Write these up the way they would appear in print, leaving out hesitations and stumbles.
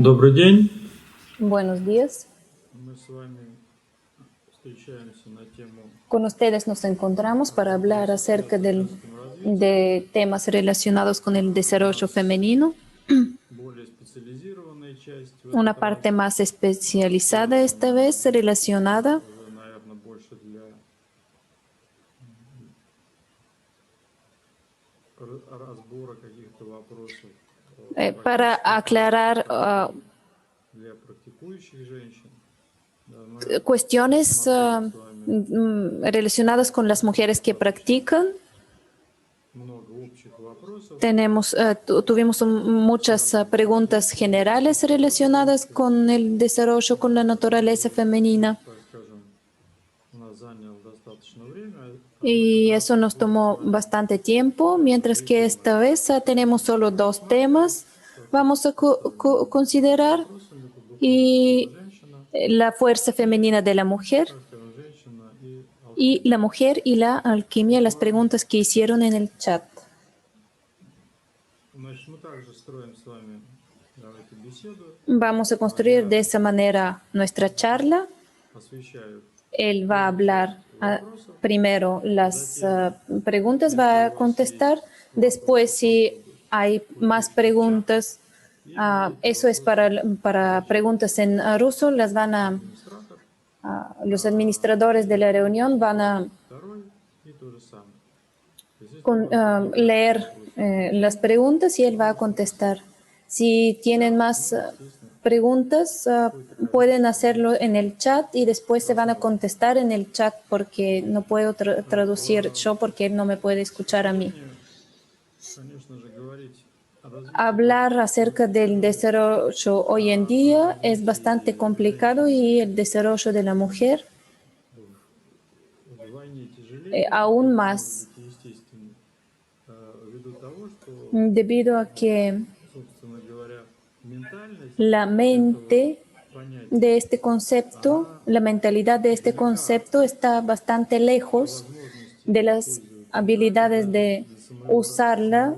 Добрый день. Buenos días. Мы с вами встречаемся на тему Con ustedes nos encontramos para hablar acerca женском развитии, de temas relacionados con el desarrollo femenino. более специализированная часть в Una этот раз, parte más especializada esta vez relacionada уже, наверное, больше для разбора каких-то вопросов para aclarar для практикующих женщин. Да, мы cuestiones рассмотрели с вами relacionadas con las mujeres que practican. много общих вопросов. Tuvimos muchas preguntas generales relacionadas con el desarrollo, con la naturaleza femenina. Так скажем, у нас заняло достаточно время. Y eso nos tomó bastante tiempo, mientras que esta vez tenemos solo dos temas. Vamos a considerar Вопросами это y духовная женщина, la fuerza femenina de la mujer так скажем, женщина и y la mujer y la alquimia, las preguntas que hicieron en el chat. Значит, мы также строим с вами эту беседу, Vamos a construir de esa manera nuestra charla. посвящаю Él va a hablar вопросов. primero las preguntas, va a contestar. Después, si hay más preguntas, eso es para preguntas en ruso, las van Администратор, los administradores de la reunión van a второй и то же самое. То есть, если у вас leer las preguntas y él va a contestar. Si tienen más preguntas, pueden hacerlo en el chat y después se van a contestar en el chat porque no puedo traducir yo porque él no me puede escuchar a mí. конечно же, говорить о развитии Hablar acerca del desarrollo hoy en día es bastante complicado y el desarrollo de la mujer вдвойне тяжелее, aún más, естественно, ввиду того, что, debido a que собственно говоря, ментальность la mente понятия de este concepto, la mentalidad de este concepto está bastante lejos de las habilidades de usarla,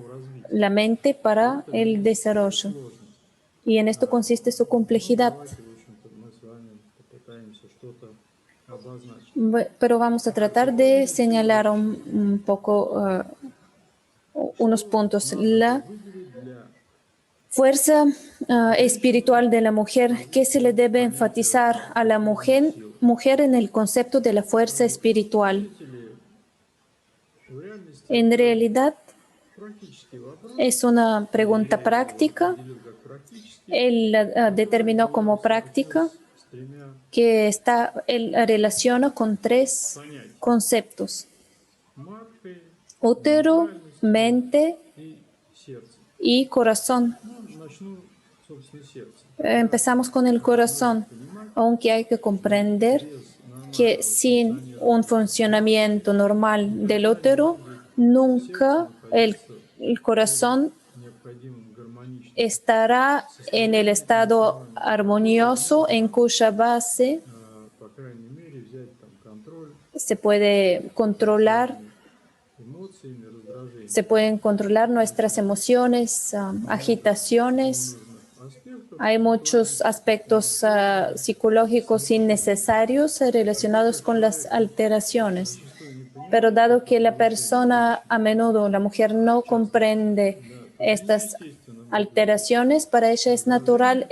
la mente, para el desarrollo. Y en esto consiste su complejidad. давайте, в общем-то, мы с вами попытаемся что-то обозначить. Pero vamos a tratar de señalar un poco unos puntos. La Выделить для fuerza espiritual de la mujer, ¿qué se le debe enfatizar a la mujer en el concepto de la fuerza espiritual? зрителей в реальности En realidad практический вопрос, es una pregunta práctica. определил как практический, Él la determinó como práctica с тремя que él relaciona con tres понятиями: conceptos: маткой útero, mente и сердцем. y corazón. Начну, собственно, с сердца. Empezamos con el corazón, aunque hay que comprender que sin un funcionamiento normal del útero, nunca el corazón Необходимым гармоничным, estará en el estado armonioso en cuya base по крайней мере, взять там контроль se puede controlar, эмоциями, раздражением se pueden controlar nuestras emociones, agitaciones. аспектов, Hay muchos aspectos psicológicos innecesarios relacionados con las alteraciones. Pero dado que la persona, a menudo la mujer, no comprende estas alteraciones, para ella es natural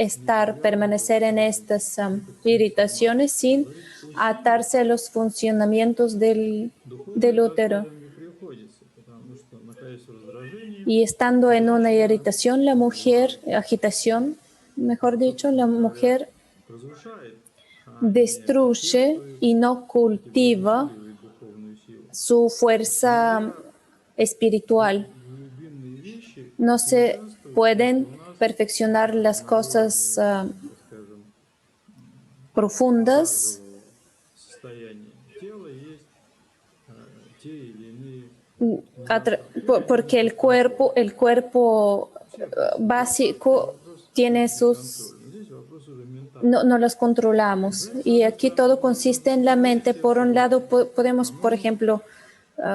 permanecer en estas irritaciones sin atarse a los funcionamientos del útero. не приходится, потому что, находясь в раздражении, Y estando en una irritación, la mujer, agitación, mejor dicho, la mujer разрушает destruye y no cultiva духовную силу. su fuerza espiritual. Глубинные вещи, No se pueden perfeccionar las cosas скажем, profundas состояние тела есть те или иные porque el cuerpo básico tiene sus... Здесь вопрос уже ментальный. No los controlamos. Y aquí todo consiste en la mente. Por un lado, podemos, por ejemplo,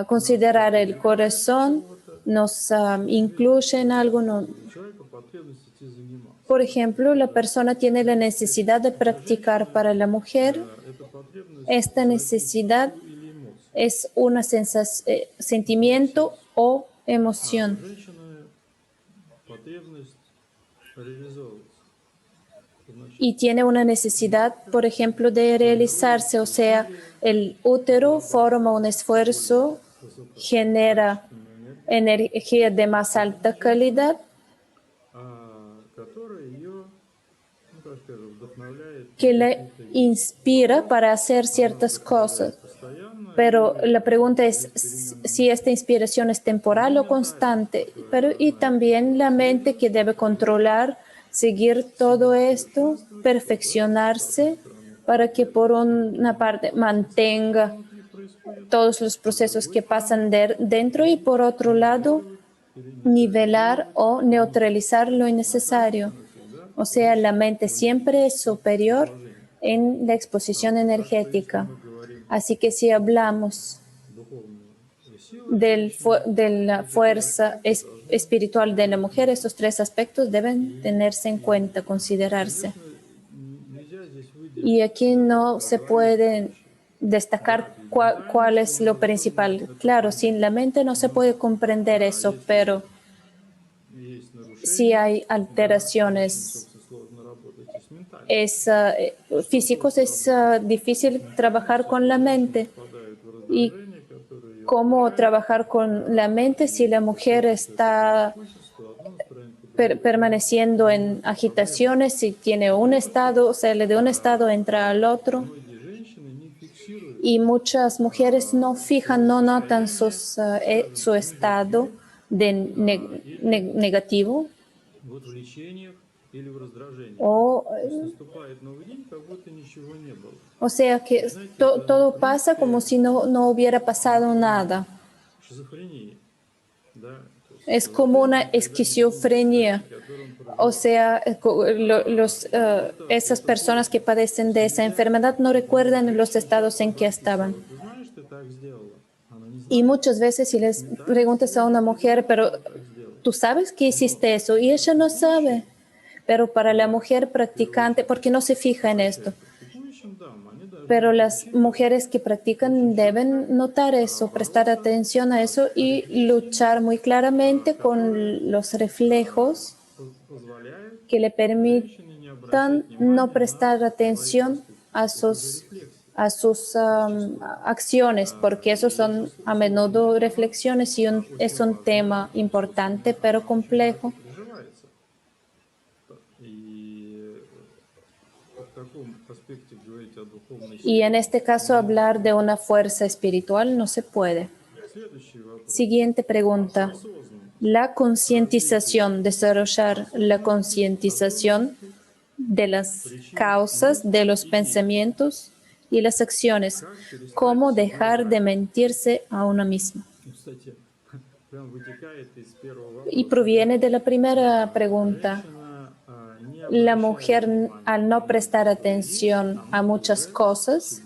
considerar el corazón, nos incluye en algo, Человеку потребность идти заниматься. Por ejemplo, la persona tiene la necesidad de practicar. Para la mujer, эта потребность esta necesidad чувство или эмоции. es un sentimiento o А у emoción. женщины потребность реализовываться. Значит, Y tiene una necesidad, por ejemplo, de realizarse, o sea, el útero forma un esfuerzo, genera высококачественную энергию, energía de más alta calidad которая ее, ну как скажем, вдохновляет на que la какие-то вещи. inspira para hacer Она ciertas cosas. вдохновляет постоянно Pero или la pregunta es есть переменные si esta inspiración es temporal o constante. Pero y también la mente que debe controlar, seguir todo esto, perfeccionarse para que por una parte mantenga внутри происходит, todos los procesos que pasan dentro y por otro lado nivelar o neutralizar lo innecesario. O sea, la mente siempre es superior en la exposición energética. мы говорим Así que si hablamos духовную силу, de la fuerza espiritual de la mujer, estos tres aspectos deben tenerse en cuenta, considerarse. нельзя здесь выделить Y aquí no se puede destacar cuál es lo principal. Claro, sin la mente no se puede comprender eso, pero есть si нарушения, hay alteraciones собственно, сложно работать и с ментальным. físicos, es difícil trabajar con la mente. Впадают в ¿Y раздражение, которое cómo trabajar con la mente si la mujer está беспокойство, одно настроение по permaneciendo en agitaciones, si tiene un estado, sale de un estado, entra al otro? многие женщины не фиксируют Y muchas mujeres no fijan, no notan su estado de negativo вот в лечениях или в раздражениях. o, То есть наступает новый день, как будто ничего не было. o sea que todo pasa como si no hubiera pasado nada. Шизофрения, да, то есть Es como una esquizofrenia. которым O sea, esas personas que padecen de esa enfermedad no recuerdan los estados en que estaban. ты знаешь, ты так сделала. Она не знает, Y muchas veces si les preguntas a una mujer, pero так сделала. tú sabes que hiciste eso y ella no sabe. Pero para la mujer practicante, porque no se fija en esto, Практикующим, да, они должны pero las mujeres que practican deben notar eso, prestar atención a eso y luchar muy claramente con los reflejos позволяют que le женщине не permitan обращать no внимания prestar atención a sus acciones, porque esos son a menudo reflexiones y es un tema importante pero complejo. приживается. И в таком аспекте говорить о духовной силе. Y en este caso hablar de una fuerza espiritual no se puede. Следующий вопрос. Siguiente pregunta. La concientización, desarrollar la concientización de las causas de los pensamientos y las acciones. ¿Cómo dejar de mentirse a una misma? Кстати, прям вытекает из первого Y вопроса. proviene de la primera pregunta. Женщина не La обращает mujer, внимания al no prestar atención a muchas cosas,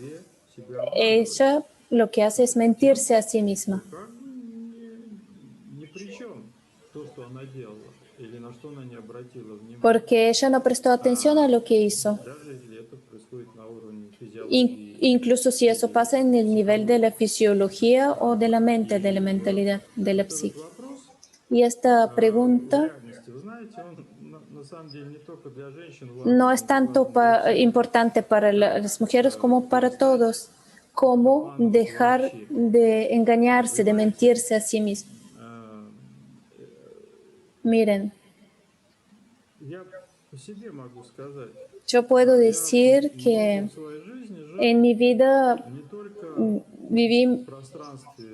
себя обманывает. ella lo que hace es mentirse a sí misma. Как бы ни при чем то, что она делала, или на что она не обратила внимания, Porque ella no prestó atención a lo que hizo. даже если это происходит на уровне физиологии. Incluso si eso pasa en el nivel de la fisiología o de la mente, de la mentalidad, de la psique. Вопрос Y esta в pregunta реальности, вы знаете, он на самом деле не только для женщин no es tanto importante para las mujeres como para todos. ¿Cómo dejar de engañarse, de mentirse a sí mismo? Miren, Я по себе могу сказать, yo puedo decir que в своей жизни жил en mi vida не только viví в пространстве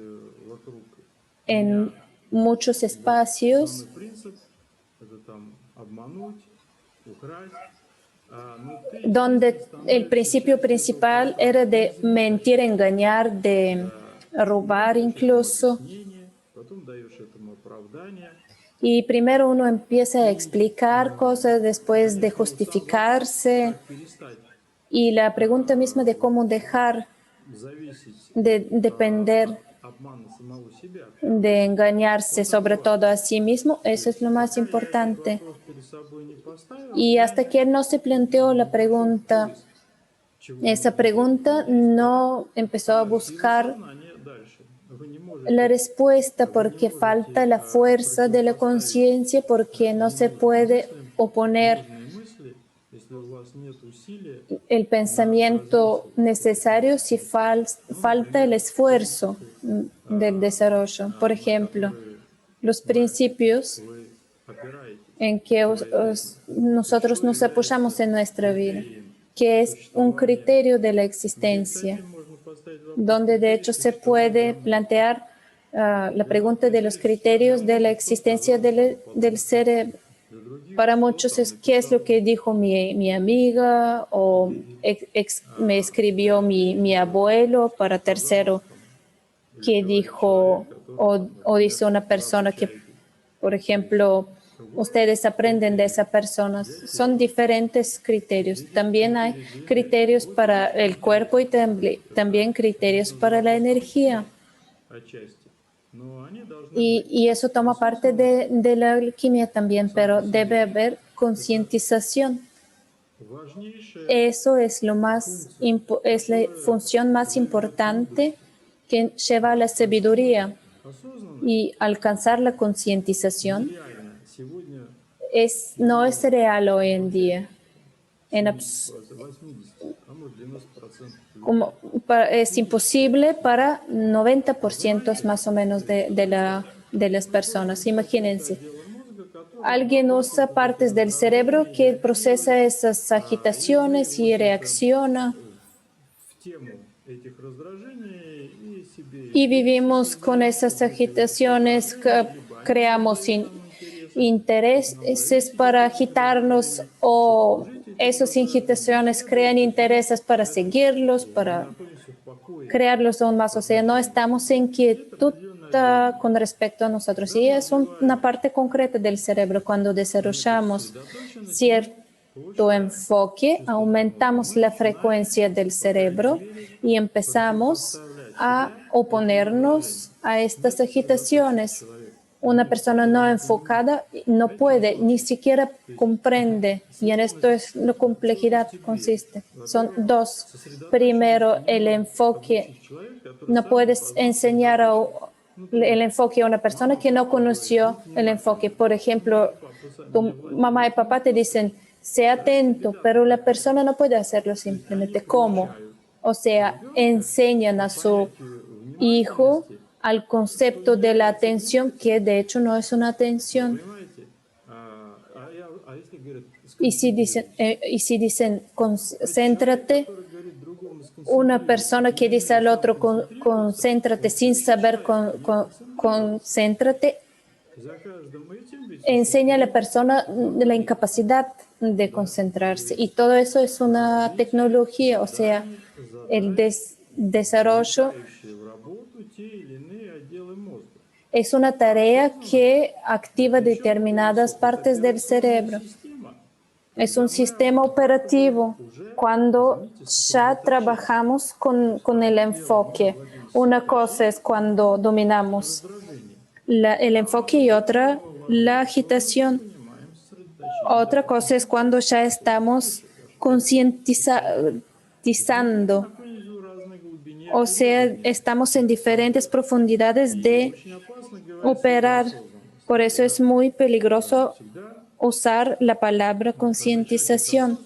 вокруг. en muchos espacios Основной принцип – это там обмануть, украсть. Но ты, donde el principio principal era de mentir, engañar, de robar incluso. мнение, потом даешь этому оправдание. Y primero uno empieza a explicar cosas, después de justificarse. Перестать Y la pregunta misma de cómo dejar зависеть de depender от обмана самого себя. de engañarse sobre todo a sí mismo, eso es lo más Пока я этот importante. вопрос перед собой не поставил, Y я hasta que él no se planteó la pregunta, чего esa нужно сделать, pregunta no empezó a силы buscar сознания дальше. Вы не la можете, respuesta вы не porque falta можете la fuerza de la противопоставить conciencia, porque no se ненужным puede мыслям oponer нужные мысли, если у вас нет усилия el на pensamiento развитие necesario si Ну, falta el например, esfuerzo принципы, del desarrollo. Por на ejemplo, которые los principios вы опираетесь en в que своей жизни. То есть, nosotros что nos является apoyamos en nuestra vida, критерием que es un существования. criterio de la Здесь, existencia, кстати, можно поставить вопрос donde de критерий hecho se существования puede мозга. plantear la Для одних pregunta de los критерий существования criterios de la мозга, что existencia сказал там del Платон, cerebro. для других, Para что muchos там es qué es lo написал que dijo mi amiga o me escribió mi abuelo. Para tercero, сказал там или qué говорит человек, dijo который там, o например, dice una раз persona que, общаетесь. por То есть ejemplo, вот ustedes aprenden de критерий esa persona. Son для тела. diferentes criterios. Есть También hay критерий для энергии. criterios Вот para есть el cuerpo y это también criterios бизнес para la вопрос energía. алхимии отчасти. Но они должны быть Y eso toma parte осознанность. de la alquimia también, Сам по pero debe себе. haber Это concientización. важнейшая Eso es lo más, функция, es la которая función más требует importante мудрости. que lleva a la sabiduría. Осознанность Y alcanzar la concientización нереально сегодня, no es ну, real hoy en вообще día. En 70%, а может 90% людей. como es imposible para 90% más o menos de las personas. Imagínense, Отделы мозга, которые alguien usa обрабатывают вот эти partes del cerebro раздражения, que реагируют, procesa esas и вы, agitaciones в y общем-то, reacciona. в тему этих раздражений и себе Y интересы vivimos con создаете, esas поддерживаете agitaciones, раздражение, либо они creamos создают нам интересы, потом intereses зависите от para этих agitarnos раздражений, чтобы o служить этим esas раздражениям, agitaciones crean следовать их, intereses para это seguirlos, мы para находимся в покое crearlos aún más. по O sea, no отношению. estamos en Это quietud определенное отделение. con respecto a nosotros. Когда Y мы es развиваем una parte concreta del cerebro. Cuando некую desarrollamos сосредоточенность, мы cierto повышаем enfoque, чувство гармонии. aumentamos Мы la начинаем, frecuencia del по крайней cerebro мере, y empezamos противопоставлять a себя этим oponernos раздражениям. a estas Несосредоточенный agitaciones. человек Una не может persona этого no не понимать. enfocada no А это очень puede, ni сложно. siquiera То есть comprende, y en esto es la complejidad сложности две. consiste. Son Во-первых, dos. Primero, сосредоточенности не el может enfoque. обучить человек, который No сам не puedes познал enseñar сосредоточенность. el Например, enfoque a una persona мама, que no папа говорит, conoció будь el enfoque. внимательным. Por Мама ejemplo, и папа сами не tu овладели mamá y этим papá te искусством. dicen, sé Дальше atento, беда pero la возникает. persona no puede hacerlo То есть они simplemente. ¿Cómo? приучают O sea, ребенка enseñan по a su понятию hijo внимательности, al что concepto не de la является atención, que внимательностью. de hecho no es una Ну, atención. понимаете? Если говорят, сконцентрируйся. Y si dicen, То есть человек, concéntrate, который говорит другому una сконцентрируйся, persona не que dice умея al сам otro, концентрироваться, concéntrate, он sin учит saber, человека не концентрироваться. concéntrate, За каждым этим ведь enseña a la существует persona de la алгоритм, incapacidad de да? То concentrarse. Y есть todo eso es una развитие tecnología, o sea, el задает, desarrollo вовлекающие в работу те или иные отделы мозга. es una А tarea осознанность que activa это еще более determinadas высокая, это partes del операционная cerebro. система, Es un когда мы sistema обрабатываем operativo уже, cuando извините, ya сосредоточение. trabajamos То есть con el одно дело мы enfoque. овладели Una cosa es сосредоточением, cuando другое dominamos раздражение. el enfoque y Когда otra мы la вошли в сон, мы agitación. понимаем сосредоточение. Otra Да, cosa es cuando ya estamos мы concientizando, находимся в разной глубине o sea, оперирования. estamos en diferentes profundidades И de очень опасно говорить слово operar. осознанность. Por eso es muy peligroso Всегда usar la palabra когда человек говорит concientización.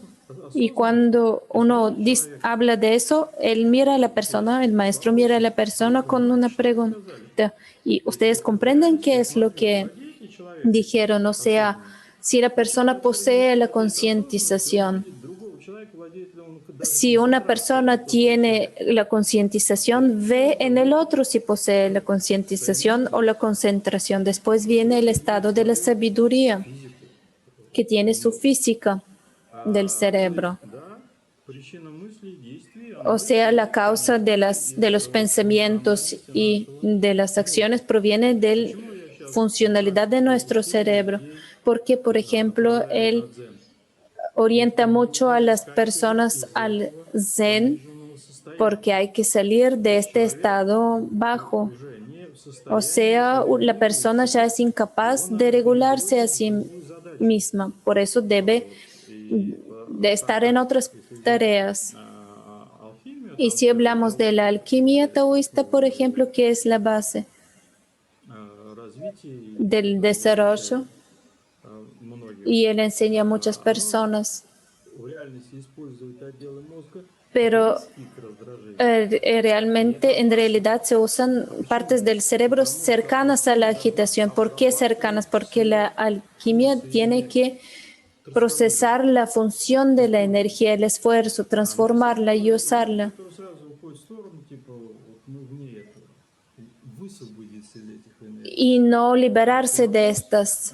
Y осознанность, cuando uno это значит, человек habla de eso, él mira a la persona, el maestro mira a la persona вы con una понимаете, что вы сказали? pregunta. Y То есть ustedes это comprenden значит, qué что es lo смотрите, que владеете человеком dijeron, o sea, осознанно. si la И persona человек, который не posee la владеет осознанностью, он concientización, видит другого человека, владеет ли он даже si una концентрацией на persona том же tiene теле. la concientización, ve en el otro si posee la concientización o la concentración. Después viene el estado de la sabiduría, Физику que tiene su мозга. física del То есть, cerebro. да, причина мыслей и действий, O она sea, la исходит, causa конечно, de из los pensamientos функциональности y нашего de las acciones мозга. proviene de la Почему я сейчас funcionalidad de так nuestro интенсивно cerebro. людей Porque, por ejemplo, направляю на él дзен? orienta mucho a las Выскакивать personas из al этого zen пониженного состояния. porque hay que salir То de есть este человек estado bajo. уже не O sea, la persona ya es incapaz de regularse a sí misma. Por eso debe de estar en otras tareas. алхимия, Y там si hablamos de la alquimia taoísta, por ejemplo, que es la base развитие del desarrollo, многих, y él enseña a muchas оно personas, в реальности использует отделы мозга pero близкие к раздражению. realmente, en realidad, se usan partes del cerebro cercanas a la agitación. ¿Por qué cercanas? Porque la alquimia tiene que procesar la función de la energía, el esfuerzo, transformarla y usarla. Который сразу уходит в сторону, типа, вот мы вне этого. Высвободиться из этих энергий. Y no liberarse de estas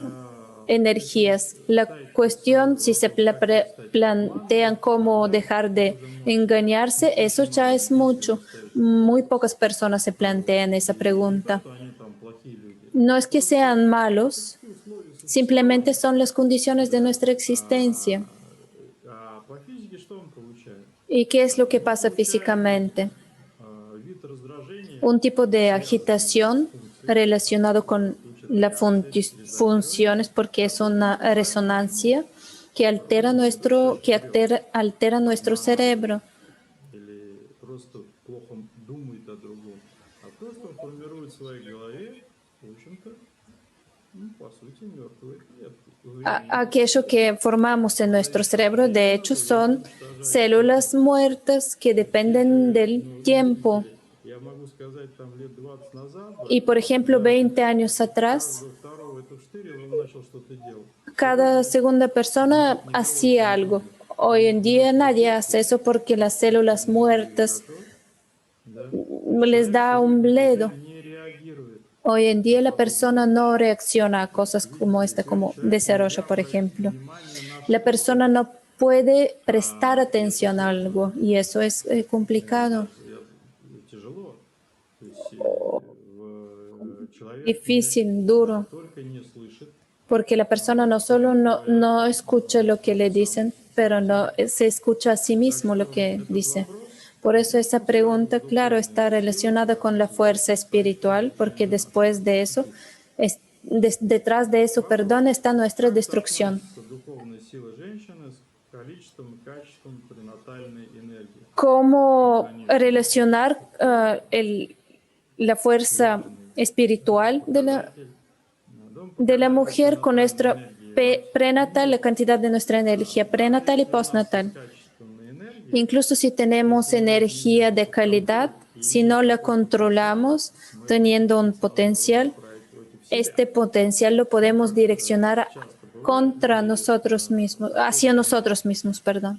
energías. La cuestión, si se plantean cómo dejar de engañarse, eso ya es mucho. Muy pocas personas se plantean esa pregunta. Что они там плохие люди. No es que sean malos, Такие условия существуют. simplemente son las condiciones de nuestra existencia. А по физике что он получает? ¿Y qué es lo que pasa físicamente? Вид раздражения Un tipo de agitación relacionado con las funciones, porque es una resonancia que altera nuestro cerebro. или просто плохо думает о другом, а просто он формирует в своей голове, в общем-то, ну, по сути, мертвые клетки. Aquello que formamos en nuestro cerebro, de hecho, son células muertas que dependen del tiempo. Я могу сказать, там лет 20 назад, Y, por ejemplo, 20 años atrás, второго это вштырил, он начал что-то делать. cada segunda persona hacía algo. Hoy en día nadie hace eso porque las células muertas les da un bledo. Не реагирует. Hoy en día la persona no reacciona a cosas como esta, como desarrollo, por ejemplo. La persona no puede prestar atención a algo y eso es complicado, Тяжело. То есть человек difícil, duro, только не слышит, porque la persona no solo no escucha lo que le dicen, pero no se escucha a sí mismo lo que dice. Por eso esa pregunta, claro, está relacionada con la fuerza espiritual, porque después de eso, detrás de eso, perdón, está nuestra destrucción. духовная сила женщины с количеством и качеством пренатальной энергии. ¿Cómo relacionar la fuerza espiritual de la mujer con nuestra prenatal, la cantidad de nuestra energía prenatal y postnatal? Качественной энергии Incluso si tenemos energía de calidad, si no la controlamos teniendo un potencial, este potencial lo podemos direccionar contra nosotros mismos, hacia nosotros mismos, perdón.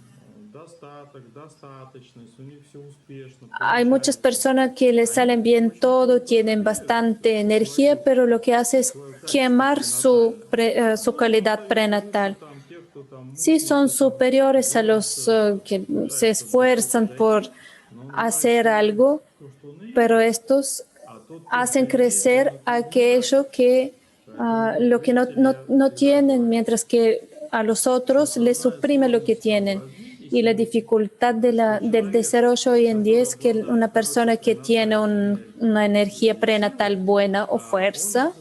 достаток, достаточность, у них все успешно. Hay muchas personas que les salen bien todo, tienen bastante energía, pero lo que hace es quemar su calidad prenatal. Там те, кто там Sí, son superiores a los que se esfuerzan por hacer algo, pero estos hacen crecer aquello que lo que no tienen, mientras que a los otros les suprime lo que tienen. Y la dificultad del desarrollo hoy en día es que una persona que tiene una energía prenatal buena o fuerza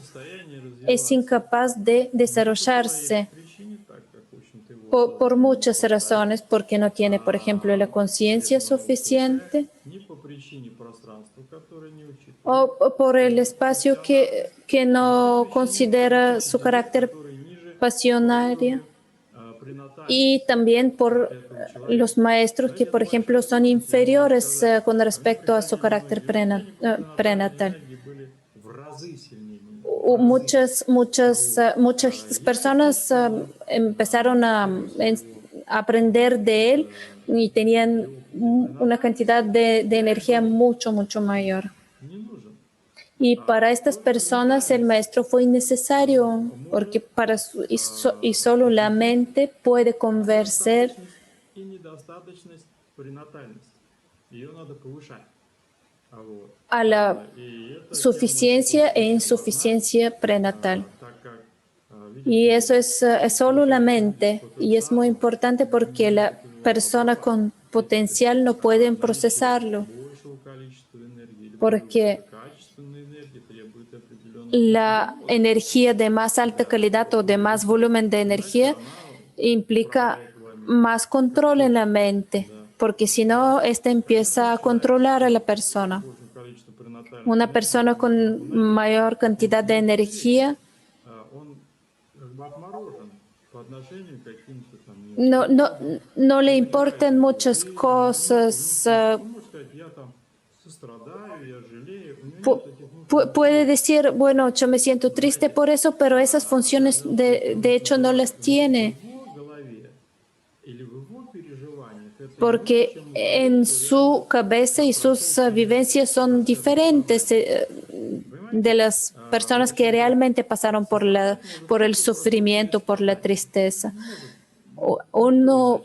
es incapaz de desarrollarse причине так, как, в общем-то, его por muchas razones, porque no tiene, por ejemplo, la conciencia suficiente не по причине пространства, которое не учит, o por el espacio que no considera su carácter pasionario. пренатальной Y también por los maestros que, por ejemplo, son inferiores con respecto a su carácter prenatal. энергии были в разы сильнее. Muchas personas empezaron a aprender de él y tenían una cantidad de energía mucho mayor. Не нужен. Y para estas personas el maestro fue innecesario, porque y solo la mente puede convencer И недостаточность пренатальности. Ее надо повышать. Вот. a la И это suficiencia e insuficiencia prenatal. так как Y eso es solo la mente, y es muy importante porque la persona con potencial no puede procesarlo, большего количества энергии или porque качественной энергии требует определенных la механизмов. energía de más alta calidad o de más volumen de energía implica más control en la mente, porque si no, esta empieza a controlar a la persona. Большее количество пренатальных Una энергий, persona con mayor cantidad de energía он как бы отморожен по отношению к каким-то там no, no, неврологам. no le importan muchas cosas. Он может сказать, я там сострадаю, я жалею, у него Pu- нет этих внутренних Puede decir, bueno, yo me siento triste por eso, pero esas funciones de hecho no las tiene, в его голове или в его переживаниях. Это не porque больше, чем у того, en кто su cabeza y sus vivencias son diferentes de las personas que realmente pasaron por el sufrimiento, por la tristeza. Uno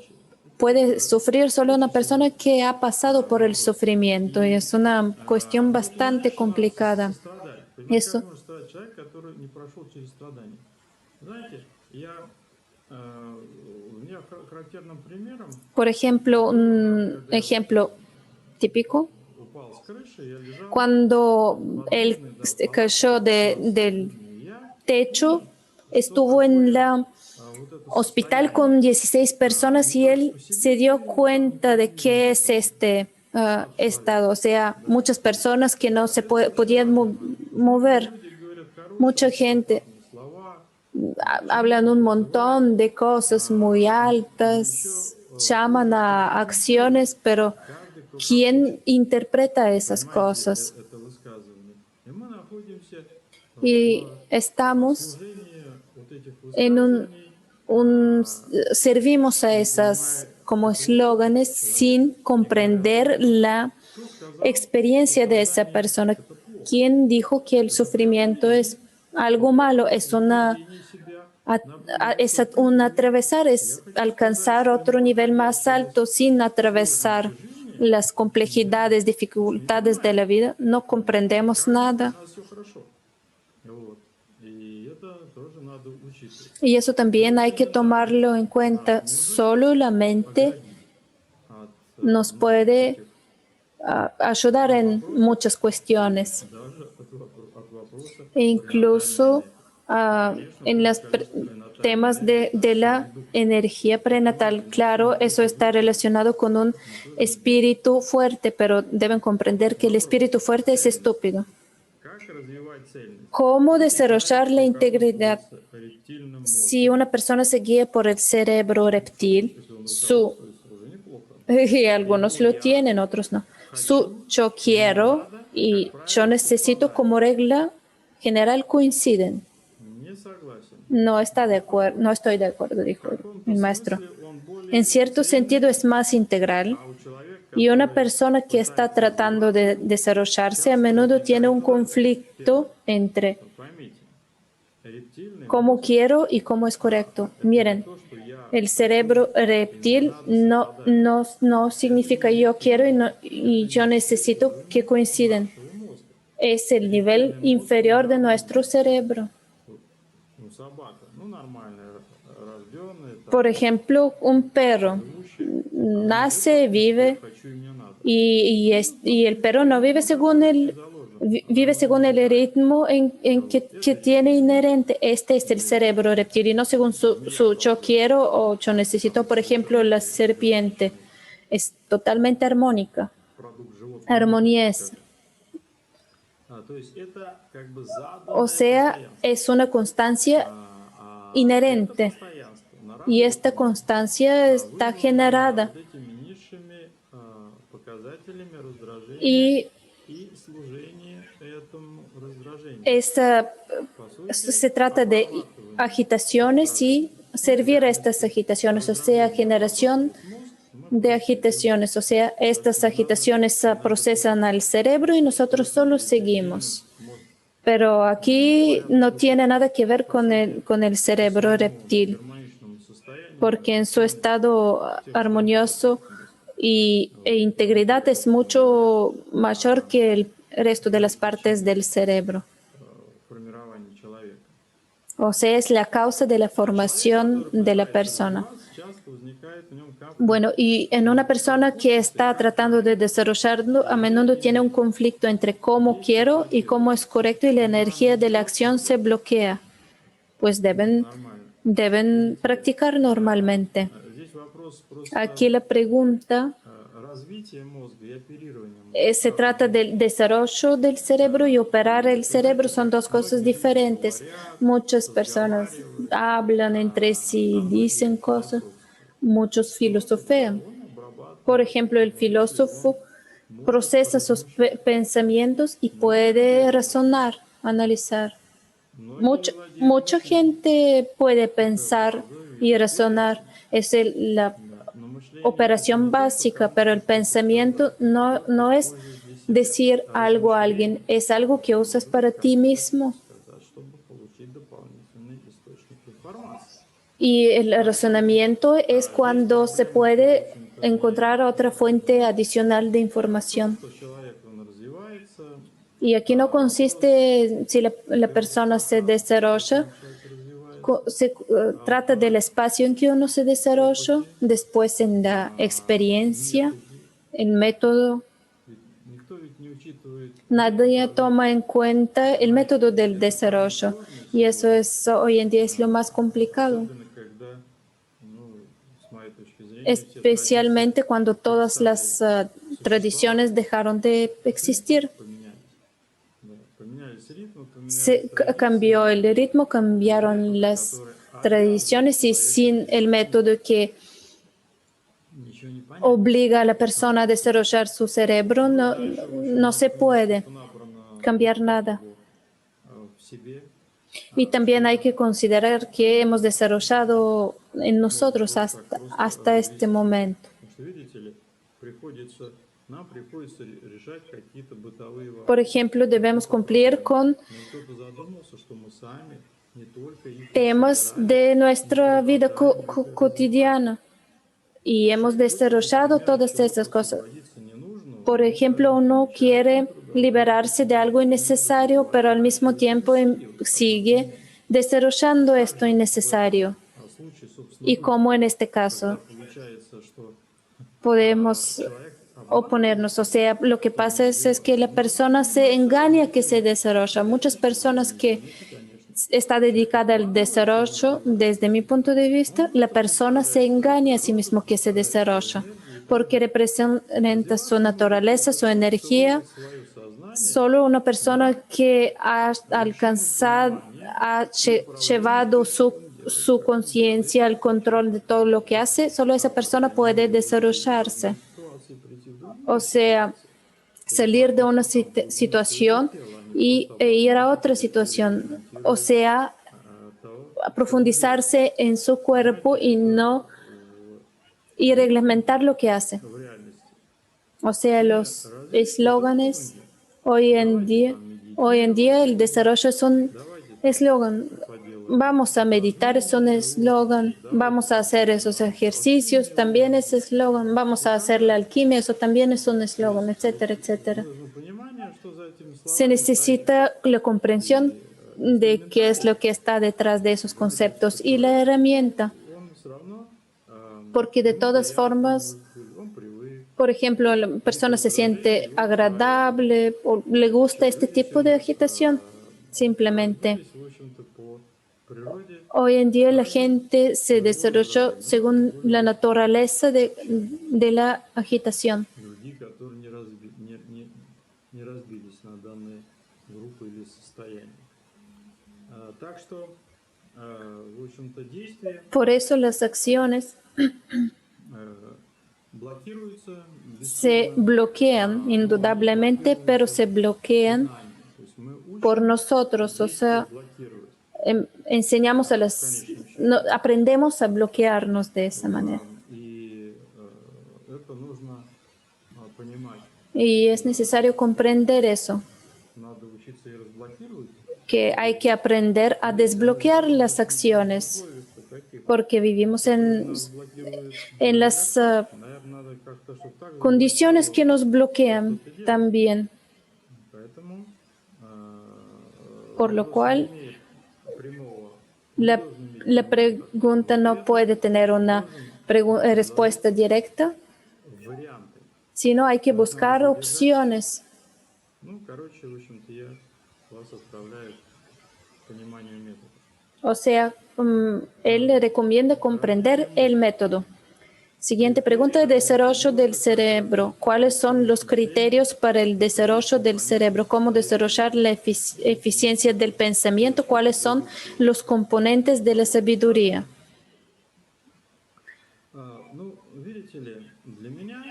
puede sufrir solo una persona que ha pasado por el sufrimiento y es una cuestión bastante complicada. сострадать. Понимаете, Eso. как может страдать человек, который не прошел через страдания? Знаете, у меня характерным примером Por ejemplo, un ejemplo típico, упал с крыши, я лежал cuando él cayó del и я, techo, estuvo en la вот это hospital con 16 personas y él se dio cuenta de qué es este estado. O sea, muchas personas que no se podían mover, люди говорят хорошие mucha gente слова, hablan un montón de cosas muy altas, llaman a acciones, pero каждый, кто ¿quién interpreta esas понимает cosas? это высказывание. И мы находимся Y estamos в служении вот этих en высказываний, servimos a esas como eslóganes sin comprender la кто сказал, experiencia de esa persona. ¿Quién dijo que el sufrimiento es algo malo? Es не себя, es un atravesar, es alcanzar otro nivel más alto sin atravesar las complejidades, dificultades de la vida. No comprendemos nada. у нас все хорошо. Вот. И это тоже надо учитывать. Y eso también hay que tomarlo en cuenta. Solo la mente От, nos puede ayudar en muchas cuestiones. даже от вопроса E incluso en los temas de la energía prenatal. Claro, eso está relacionado con un espíritu fuerte, pero deben comprender que el espíritu fuerte es estúpido. как развивать цельность. ¿Cómo desarrollar la integridad? Рептильным мозгом. Si una persona se guía por el cerebro reptil, Уже неплохо. y algunos lo tienen, otros no. Su yo quiero y yo necesito como regla general coinciden. Не согласен. No está de acuerdo, no estoy de acuerdo, dijo el maestro. Он более, En cierto sentido es más integral а у человека y una persona que está tratando de desarrollarse a menudo tiene un conflicto entre поймите, рептильный cómo quiero y cómo es correcto. Miren, то, что я el cerebro reptil no significa yo quiero y yo necesito que coinciden. Es el nivel inferior de nuestro cerebro. ну, собака, ну, нормальная, рожденная, там, Por ejemplo, un perro nace, vive хочу и мне надо. y el perro no vive según vive según el ritmo que tiene inherente. Este es el cerebro reptil y no según su yo quiero o yo necesito. Por ejemplo, la serpiente es totalmente armónica. Продукт животного. Armonía es, То есть это как бы заданное o sea, es una constancia inherente постоянство на y esta constancia está generada вот этими низшими показателями раздражения y и служение этому раздражению. se trata de agitaciones y servir a estas agitaciones, o sea, generación de agitaciones, o sea, estas agitaciones procesan al cerebro y nosotros solo seguimos. Pero aquí no tiene nada que ver con el cerebro reptil, Гармоничному состоянию porque en su estado armonioso e integridad es mucho mayor que el resto de las partes del cerebro. формирования человека. O sea, es la causa de la formación de la persona. Bueno, y en una persona que está tratando de desarrollarlo, a menudo tiene un conflicto entre cómo quiero y cómo es correcto y la energía de la acción se bloquea. Pues deben practicar normalmente. Здесь вопрос Aquí просто la pregunta развития мозга и оперирования se мозга. trata del desarrollo del cerebro y operar el cerebro son dos cosas Многие люди diferentes. говорят, Muchas personas разговаривают, hablan entre sí, а dicen многие cosas, философствуют. muchos filosofean. Он Por обрабатывает ejemplo, el мысли, filósofo он может procesa sus поразмышлять. pensamientos y Но это puede редкость. razonar, analizar. Многие владеют Mucha мышлением. gente puede Это pensar базовая y вещь, razonar. следующая. Es la Да. Но мышление это operación не только básica, pero el конструкция pensamiento сказать, не no только es использовать для себя. decir А algo a alguien, размышление es algo que это usas может быть para ti кому-то mismo. сказать, чтобы получить дополнительный источник информации. Y el razonamiento es Здесь cuando se проблема-то, в puede общем-то, encontrar otra fuente adicional de в том, información. что человек, он развивается, Y aquí no а вопрос, consiste si la в каких persona se пространствах в desarrolla, котором человек развивается, se а trata del во-вторых, espacio en que uno se desarrolla, опыте, después en la experiencia, методе. el método. Ведь никто ведь не учитывает Nadie метода, toma en cuenta el понимаете, método del это самое desarrollo сложное y eso сегодня, es hoy en día es lo más complicado, особенно когда, ну, с моей точки зрения, все традиции especialmente cuando todas перестали las существовать, tradiciones dejaron de ритмы existir. поменялись. Да, поменялись ритмы, поменялись Se cambió традиции, el ritmo, без cambiaron метода, las который обязывает tradiciones y человека sin el действительно método que ничего не понять. obliga a la persona a desarrollar su cerebro, Ну и no, дальше, в no общем, se думаю, что puede это набрано cambiar глубоко, nada. глубоко в себе, Y también hay чтобы que considerar que hemos desarrollado en ну, nosotros просто так просто hasta este развести. momento. Потому что, видите ли, нам приходится решать какие-то бытовые Por вопросы, ejemplo, debemos какие-то cumplir проблемы. con Но кто-то задумался, что мы сами не только их temas собирали, de но nuestra vida продолжаем их и развивать. cotidiana y hemos Решать просто, desarrollado например, от todas esas чего-то cosas. освободиться ненужного, Por мы ejemplo, даже uno замечательно quiere продолжаем liberarse de algo ими innecesario, pero al развивать mismo и tiempo свое sigue образование. desarrollando Как esto же в этом innecesario. случае, собственно, Y быть, como en este когда caso получается, что podemos человек обманывает oponernos. O себя sea, lo que в том pasa и es дело, que la но это persona se занимается engaña que se развитием desarrolla. Muchas личности, personas que извините, конечно. está Человек dedicada al обманывает свою desarrollo, мотивацию. desde mi punto de vista, Он la просто persona se представляет, что это engaña a sí просто mismo que se представляет свою desarrolla, энергию и так porque далее. representa su Развиваться может naturaleza, только su тот, кто energía. вывел свое сознание Solo una persona на que ha вершину alcanzado, понимания ha и управления llevado тем, что он делает, su как он делает, conciencia al control de todo lo que hace, solo esa persona потому puede может выйти из desarrollarse. одной ситуации, прийти в O другую sea, ситуацию. salir de una Там глубину своего situación тела, а не y, просто ir a обозначить otra или situación. O перерегламентировать sea, то, a что он делает. profundizarse en su cuerpo Понимаете, y это no y мифы reglamentar lo que hace. в реальности. O sea, Все los развитие это eslóganes лозунги. hoy en Давайте día, там hoy en día медитировать el будем, desarrollo es un давайте там eslogan. поделаем Vamos a meditar es un упражнения eslogan. водные, давайте Vamos a hacer попьем esos ejercicios, алхимию también es возьмем eslogan. Vamos и a так hacer la далее. alquimia, eso también es un То eslogan, есть etcétera, etcétera. нужно понимание, что за этими Se словами стоит, necesita la comprensión и de qué es инструментарий, lo que está detrás de esos понимаете, conceptos y la человек, herramienta, он все равно, porque de ему todas приятно, formas, может быть, он привык. por ejemplo, la Эти persona se упражнения siente его устраивают. agradable o le gusta Все, este люди tipo de сегодня agitación. Simplemente, родились, в общем-то, по природе hoy en día la ради gente se своего desarrolló раздражения. Ну, тем según более la есть naturaleza de la agitación. другие, которые не разбились на данные группы или состояния. Так что, в общем-то, действия Por eso las acciones блокируются, se бесспорно, bloquean но они indudablemente, pero блокируются se bloquean знаниями. То есть мы por учим nosotros, o действия sea, блокировать enseñamos a в las, конечном счете. aprendemos a bloquearnos de esa manera. И это нужно понимать. Y es necesario comprender eso, Надо учиться и разблокировать. que hay que aprender a desbloquear las acciones, Условия-то каких? porque vivimos Надо разблокировать en благодаря las как? Наверное, надо как-то, чтобы так condiciones que заблокировало, nos bloquean что-то делать. también, Поэтому por lo вопрос не cual имеет прямого La, la pregunta no puede tener una respuesta directa, варианты. sino hay que Должна быть buscar содержать. opciones. Ну, короче, в общем-то, я вас отправляю к пониманию метода. O sea, él le recomienda comprender el método. Siguiente pregunta, desarrollo del cerebro. ¿Cuáles son los criterios para el desarrollo del cerebro? ¿Cómo desarrollar la eficiencia del pensamiento? ¿Cuáles son los componentes de la sabiduría? Ну, видите ли, для меня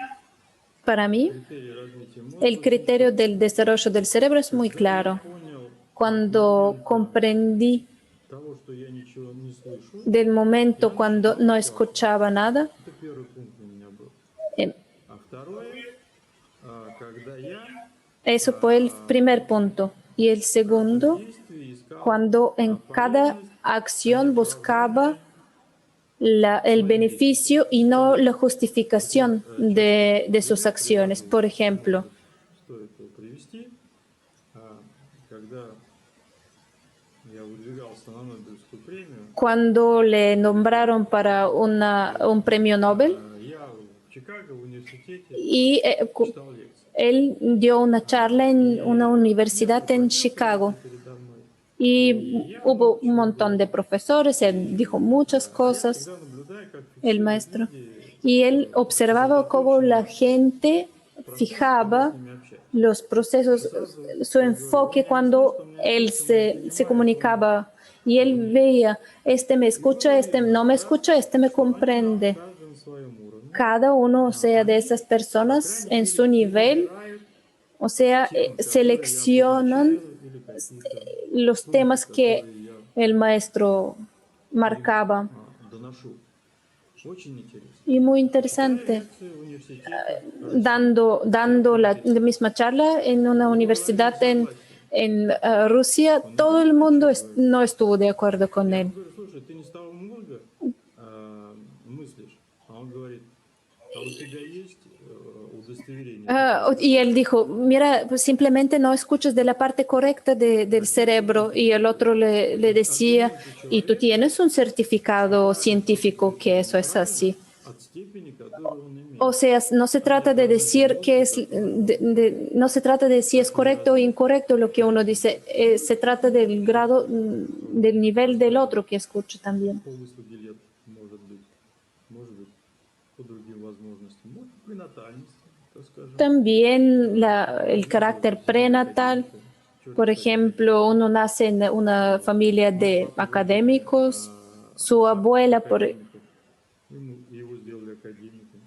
Para mí, критерий развития мозга el очень criterio четкий. del desarrollo del cerebro es muy Когда я claro. понял Cuando момента comprendí того, что я ничего не слышу, del я momento cuando начинал no общаться. escuchaba nada, Это первый пункт у меня был. eh, А второе, когда я eso fue el primer punto. Y el в каждом segundo, действии искал cuando en cada полезность, а не acción buscaba оправдание el своим действиям. beneficio y no la Вот justificación я часто de sus пример acciones. привожу, Por ejemplo, может быть, стоит его привести. Когда я выдвигался на Нобелевскую премию, cuando le nombraron para un premio Nobel я в Чикаго в университете y читал лекции. él dio una charla en una universidad Несколько en профессоров Chicago. были передо мной. Y hubo un montón de profesores, él dijo muchas А я cosas, всегда наблюдаю, как el фиксируют maestro. люди Y él observaba cómo la gente процесс, когда с fijaba ними общаются. los procesos, su Я говорю, enfoque он меня cuando слышит, он меня él слышит, он меня se понимает, comunicaba. Y él veía, este me И escucha, было este видно, no me да, escucha, este me что они comprende. каждый на своем уровне, Cada uno, o sea, de они, esas по personas крайней en мере, su nivel, перебирают o sea, темы, которые я seleccionan обозначаю, или какие-то los пункты, temas que которые я el maestro им marcaba. доношу. Очень интересно. Y muy Читаю interesante. лекции в университете России. Dando la misma charla en una Оба говорили не universidad согласен. en Rusia, Он не todo el понимает, mundo что говорит. no estuvo de acuerdo con Я él. ему говорю, слушай, ты не с того мозга мыслишь. А он говорит, а у тебя есть удостоверение? Y él dijo, mira, pues simplemente no escuchas de la parte correcta del cerebro. Y el otro le decía, y tú tienes un certificado científico que eso es así. От степени, которую он имеет. O sea, no se trata de decir que es, no se trata de si es correcto o incorrecto lo que uno dice, se trata del grado, del nivel del otro que escucha también. По выслуге лет, может быть, по другим возможностям, может, при натальности, так скажем. También el carácter prenatal, por ejemplo, uno nace en una familia de académicos, su abuela, Его сделали академиком.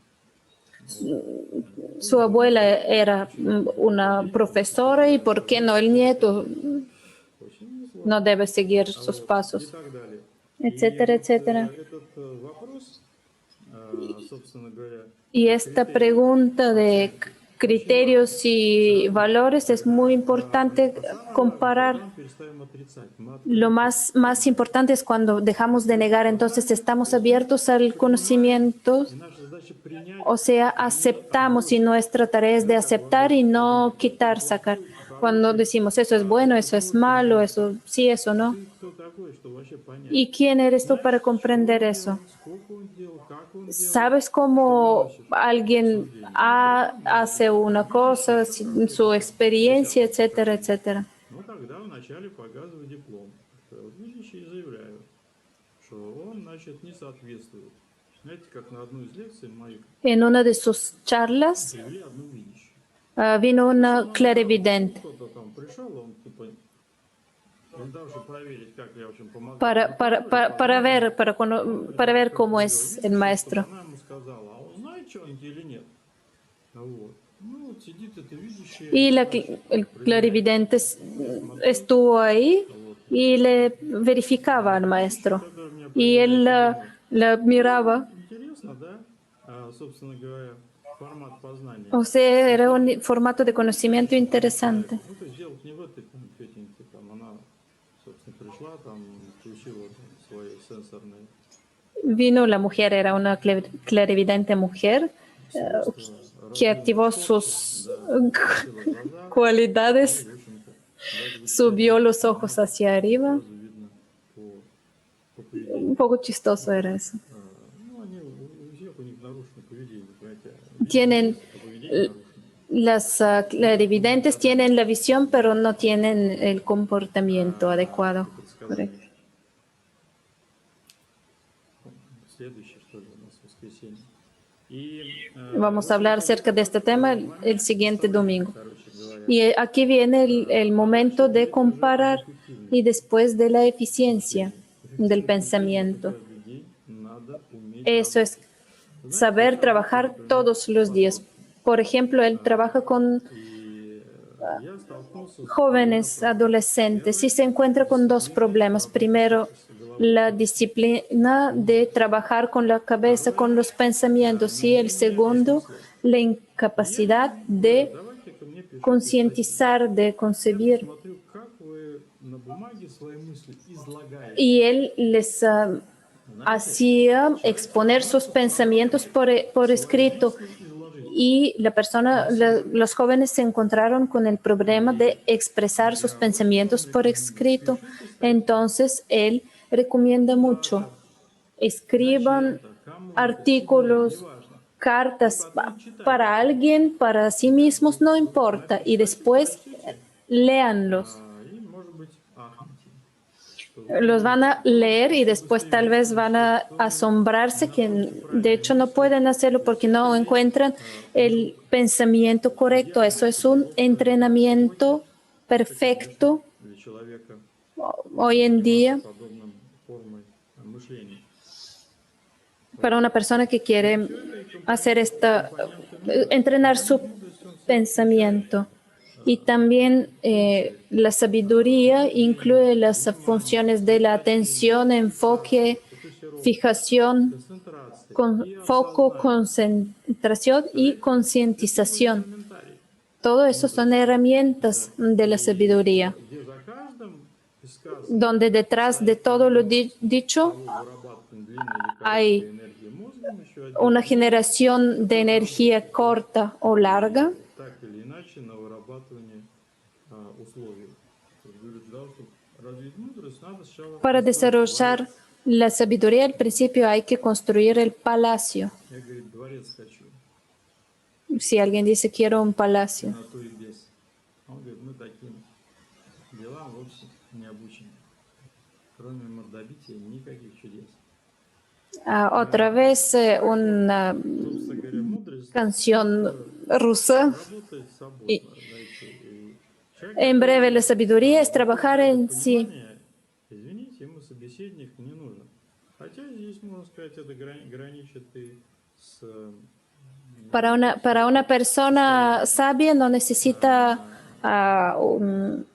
su abuela era una profesora y por qué no el nieto Очень сложно. no debe seguir sus И pasos, так далее. etcétera, etcétera. Этот вопрос, собственно говоря, Y esta pregunta de criterios y valores es muy importante comparar. там перестаем отрицать. Мы Lo más importante es cuando dejamos de negar, entonces estamos abiertos al conocimiento, И наша задача принять, o sea, aceptamos y nuestra tarea es de aceptar y no quitar, sacar. Cuando decimos eso es bueno, eso es malo, eso sí, eso no. ты кто такой, что вообще понять. ¿Y quién eres tú para comprender eso? Сколько он делал, как он делал. ¿Sabes cómo alguien hace una cosa, su experiencia, etcétera, etcétera? Ну, тогда вначале показываю диплом. Что вот видите, и заявляю, что он, значит, не соответствует. Знаете, как на одну из лекций моих En una de sus charlas привели одну видящую. vino una clarividente Кто-то там пришел, он типа, для того, чтобы проверить, как я, в общем, помогу. para ver cómo es el maestro. Она ему сказала, а он знает, что он или нет. Вот. Ну, вот сидит это видящее. Y el clarividente estuvo ahí y le verificaba al maestro. Y él la miraba. Интересно, да? Собственно говоря, формат познания. O sea, era un formato de conocimiento interesante. Ну, то есть дело не в этой тетеньке, там она, собственно, пришла, там, включила там, свои сенсорные Vino la mujer, era una clarividente mujer que activó sus cualidades, в общем-то, даже subió los ojos hacia arriba сразу видно по Un poco chistoso era eso. Ну, они, у всех у них нарушено поведение, понимаете. Tienen Это поведение нарушено. las clarividentes tienen la visión, pero no tienen el comportamiento adecuado. Что предсказание. Correcto. Следующее, что ли, у нас воскресенье. И, Vamos a hablar acerca de este tema el siguiente domingo. короче говоря, Y aquí viene el momento de comparar y después de la eficiencia del pensamiento. каждый день надо уметь Eso es saber trabajar todos los días. Por ejemplo, él trabaja con И я столкнулся с jóvenes, adolescentes, y se encuentra con dos problemas. Primero, la disciplina de trabajar con la cabeza, con los pensamientos, y el segundo, la incapacidad de давайте ко мне пишите. concientizar, de concebir. Смотрю, как вы на бумаге свои мысли излагаете. Y él les hacía exponer sus pensamientos por escrito. Y los jóvenes se encontraron con el problema de expresar sus pensamientos por escrito. Entonces, él recomienda mucho. Escriban artículos, cartas para alguien, para sí mismos, no importa. Y después léanlos. И, может быть, ахнете. Los van a leer y después tal vez van a asombrarse que de hecho no pueden hacerlo porque no encuentran el pensamiento correcto. Eso es un entrenamiento perfecto Для человека hoy en día с подобным формой мышления. para una persona que quiere hacer entrenar su pensamiento. Y también la sabiduría incluye las funciones de la atención, enfoque, fijación, Концентрация. foco, concentración y concientización. Комментарий. Todo eso son herramientas de la sabiduría, Где за каждым из сказок donde detrás de todo lo dicho вырабатываем длинной или hay короткой энергии мозгом, еще один, una generación de energía corta o larga, так или иначе, на вырабатывание условий. То есть, говорю, для того, чтобы развить мудрость, надо сначала... para desarrollar la sabiduría. Al principio hay que construir el palacio. Я, говорит, дворец хочу, Si alguien dice quiero un palacio, на то и без. Он говорит, мы таким делам вовсе не обучены. Кроме мордобития никаких чудес. otra vez una Собственно говоря, мудрость canción rusa. работает с собой. И- Знаете, и человек, En breve, la sabiduría es trabajar en sí. понимание, извините, ему собеседник не нужен. Хотя здесь, можно сказать, это граничит и с Para una persona sabia no necesita un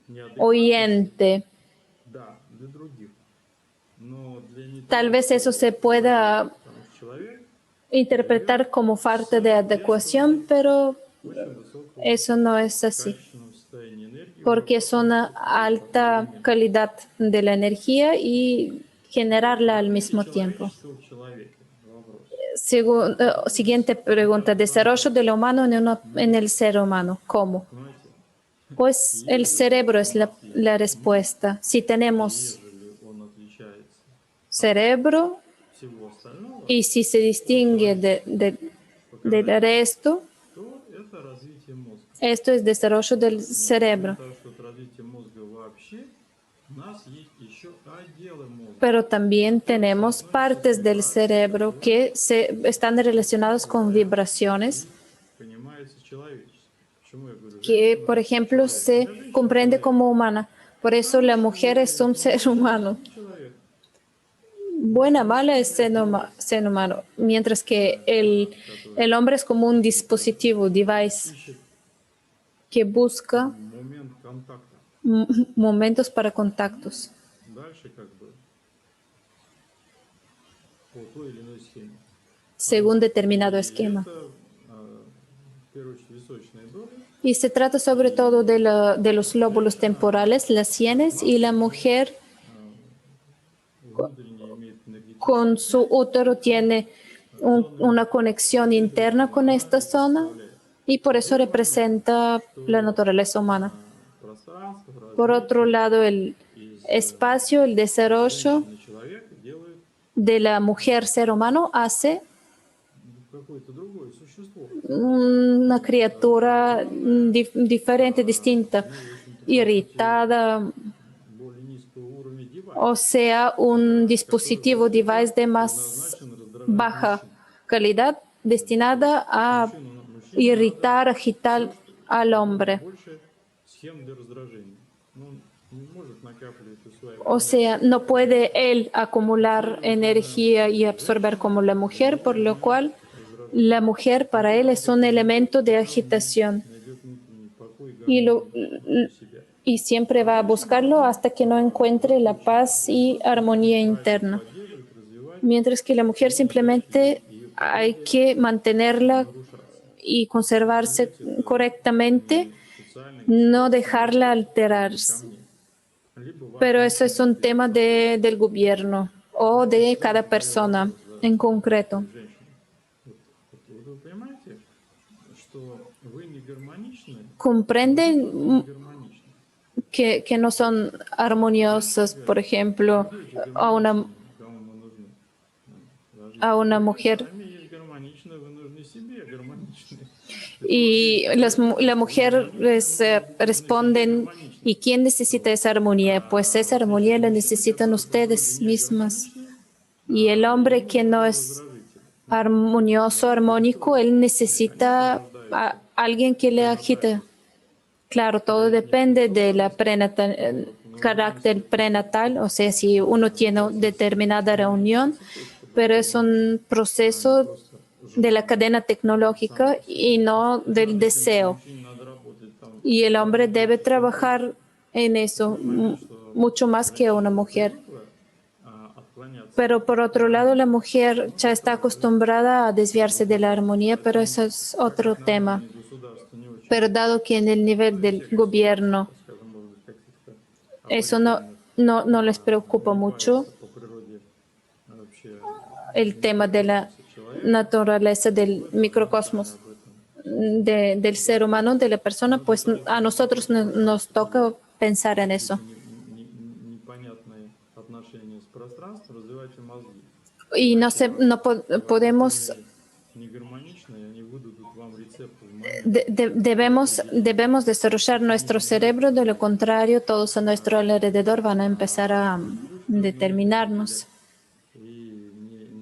неадекватностью. oyente. Да, для других. Но для не Tal vez eso se pueda потому что человек interpretar como falta de adecuación, pero очень высокого eso no es así, качественного состояния энергии. porque es una alta calidad de la energía y generarla al mismo tiempo. Человечество в человеке. Вопрос. Siguiente pregunta, desarrollo de lo humano en el ser humano. ¿Cómo? Понимаете? Pues el cerebro es la respuesta. Si tenemos Ежели он отличается cerebro от всего остального, y si se distingue del resto, то это развитие мозга. esto es desarrollo del cerebro. Потому что от развития мозга вообще у нас есть еще отделы мозга. Pero también tenemos partes del cerebro que están relacionadas con vibraciones Понимается человечество. Почему я говорю? que, por ejemplo, se comprende como humana. Por eso la mujer es un ser humano. Человек. Buena, mala es ser humano, mientras que el hombre es como un dispositivo, device, Ищет que busca момент контакта. momentos para contactos, Дальше как бы по той или иной схеме. según determinado И esquema. это, в первую очередь, височные доли. Y se trata sobre todo de los lóbulos temporales, las sienes, y la mujer Внутренне имеет энергетическую con su útero tiene una conexión interna con esta zona y por eso representa la naturaleza humana. пространство, Por otro lado, el espacio, el desarrollo человек делает de la mujer ser humano hace какое-то другое существо. una criatura diferente, distinta, Ну, в общем-то, по сути, irritada, более низкого уровня девайс, o sea, un dispositivo device de más предназначен раздражать baja мужчин. calidad destinada a Мужчине надо irritar, agitar все, al как можно hombre. больше схем для раздражения. Но он не может накапливать у своей O sea, no puede él acumular energía y absorber como la mujer, por lo cual раздражения. la mujer para él es un elemento de agitación Найдет внутренний покой и y, гармонию внутри себя. y siempre va a buscarlo hasta que no encuentre la paz y armonía interna. Поддерживать, развивать Mientras que la mujer simplemente hay que mantenerla y conservarse correctamente, социальных no dejarla alterarse. камней. Либо Pero eso es un tema del gobierno o de cada persona en concreto. женщины. Вот вы понимаете, что вы не гармоничны, Comprenden гармоничны. que no son armoniosas, por ejemplo, a una, Кому мы нужны? a una mujer. Сами есть гармоничны, вы нужны себе гармоничны. Y la mujer les responden, ¿y quién necesita esa armonía? Pues esa armonía la necesitan ustedes mismas. Y el hombre que no es armonioso, armónico, él necesita a alguien que le agite. Claro, todo depende de la carácter prenatal, o sea, si uno tiene determinada reunión, pero es un proceso de la cadena tecnológica y no del deseo. Мужчине надо работать там, Y el hombre debe trabajar en eso mucho más que una mujer. отклоняться. Pero por otro lado, la mujer ya está acostumbrada a desviarse de la armonía, pero eso es otro tema. Государство не очень, Pero dado que en el nivel del gobierno скажем, может быть, каких-то eso no les preocupa mucho, по природе вообще el tema de la naturaleza del microcosmos, del ser humano, de la persona, pues a nosotros nos toca pensar en eso. непонятные отношения с пространством, развивайте мозги. Y no podemos, Не гармоничные, они выдадут вам рецепты в момент. debemos desarrollar nuestro cerebro, de lo contrario, todos a nuestro alrededor van a empezar a determinarnos. И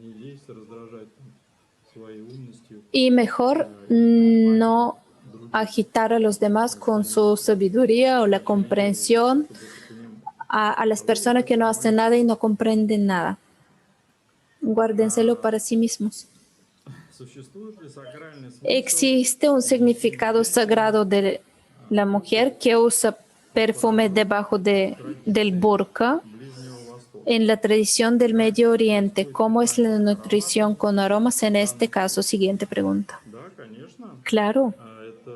не лезть, раздражать там, своей умностью. Y mejor no agitar a los demás con su sabiduría o la comprensión a las personas que no hacen nada y no comprenden nada. Guárdenselo para sí mismos. Существует ли сакральный смысл Existe un significado sagrado de la mujer que usa perfume debajo del burka Ближнего Востока? en la tradición del Medio Oriente. ¿Cómo es la nutrición con aromas en este caso? Siguiente pregunta. Да, конечно. Claro, Это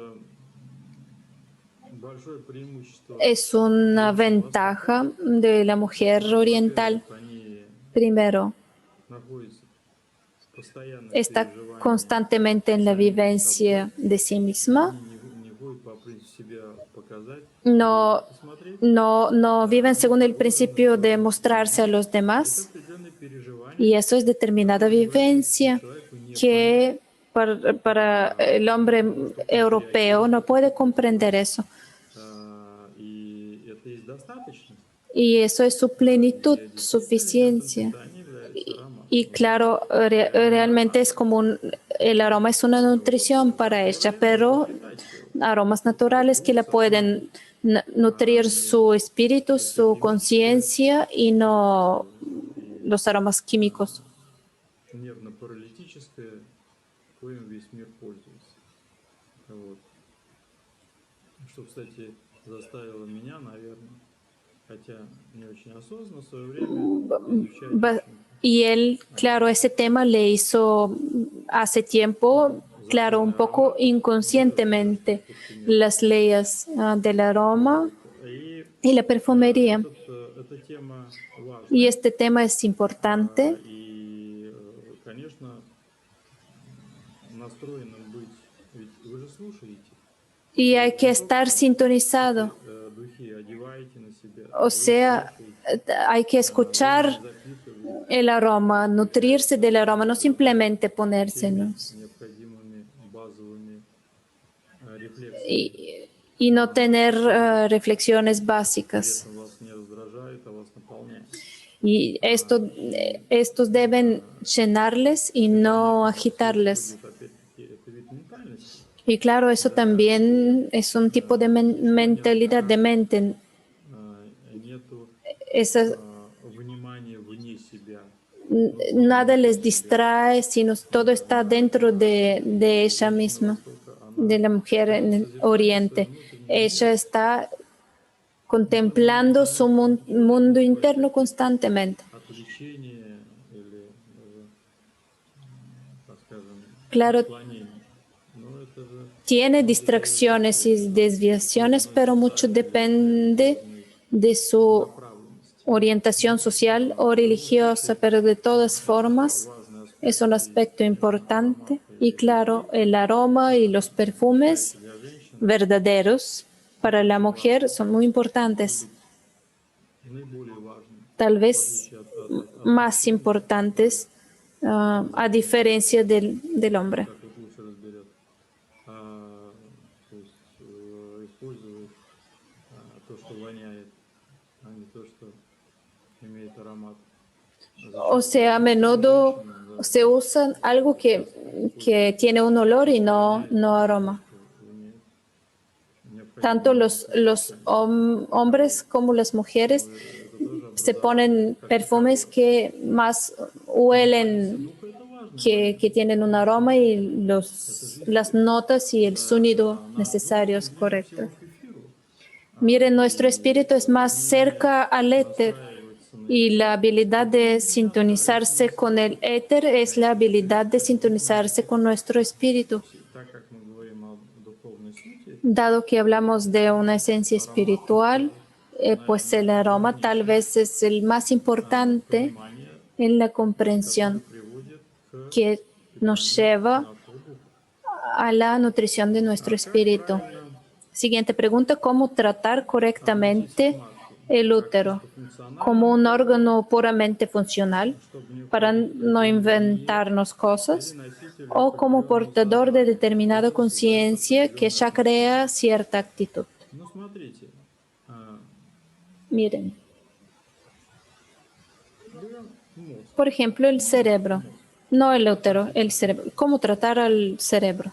большое преимущество. es una ventaja de la mujer oriental. Они Primero, находятся в постоянном está переживании. constantemente en la vivencia de sí misma. Не ходят по принципу себя показать, No, посмотреть. no viven según el principio de mostrarse a los demás. Определенные переживания. Y eso es determinada vivencia que para el hombre europeo no puede comprender eso. И это есть достаточно. Y eso es su plenitud, suficiencia. Они являются ароматом. Y claro, realmente es como el aroma es una nutrición para ella, pero aromas naturales que la pueden nutrir su espíritu, su conciencia y no los aromas químicos. Нервно-паралитическое, коим весь мир пользуется. Вот. Что, кстати, заставило меня, наверное, хотя не очень осознанно, в свое время изучать Y él, claro, ese tema le hizo hace tiempo, claro, un poco inconscientemente las leyes del aroma y la perfumería. эта тема важна. Y este tema es importante. И, конечно, настроенным быть. Ведь вы же слушаете. Y hay que estar sintonizado. Духи одеваете на себя. O sea, hay que escuchar el aroma, nutrirse del aroma, no simplemente ponérselos необходимыми базовыми рефлексами. y no tener reflexiones При básicas. этом вас не раздражает, а вас наполняет. Y estos deben llenarles y no agitarles. Будет опять-таки это вид ментальности. Y claro, eso también es un tipo de mentalidad de mente. Нету Esa- внимания вне себя. Nada les distrae, sino todo está dentro de ella misma, de la mujer en el Oriente. Ella está contemplando su mundo interno constantemente. Отвлечение или даже, так скажем, Claro, отклонение. Но это же tiene distracciones y desviaciones, pero mucho depende de su направленность. orientación social o religiosa, pero de todas formas Важный аспект es un aspecto importante. Y claro, el aroma y los perfumes для женщин verdaderos para la mujer son muy importantes, наиболее важным, tal в vez отличие от más importantes, a diferencia del hombre. как их лучше разберет. То есть использовать то, что воняет, а не то, что имеет аромат. O sea, a menudo se usa algo que tiene un olor y no aroma. Tanto los hombres como las mujeres se ponen perfumes que más huelen, que tienen un aroma y las notas y el sonido necesarios correctos. Miren, nuestro espíritu es más cerca al éter y la habilidad de sintonizarse con el éter es la habilidad de sintonizarse con nuestro espíritu. Так как мы говорим о духовной сути, Dado que hablamos de una esencia espiritual, pues el aroma tal vez es el más importante понимание en la comprensión приводит к que nos lleva a la nutrición de nuestro espíritu. Siguiente pregunta, ¿cómo tratar correctamente el útero como un órgano puramente funcional para no inventarnos cosas o como portador de determinada conciencia que ya crea cierta actitud? Ну, смотрите, Miren, берем мозг. por ejemplo, el cerebro, no el útero, el cerebro. ¿Cómo tratar al cerebro?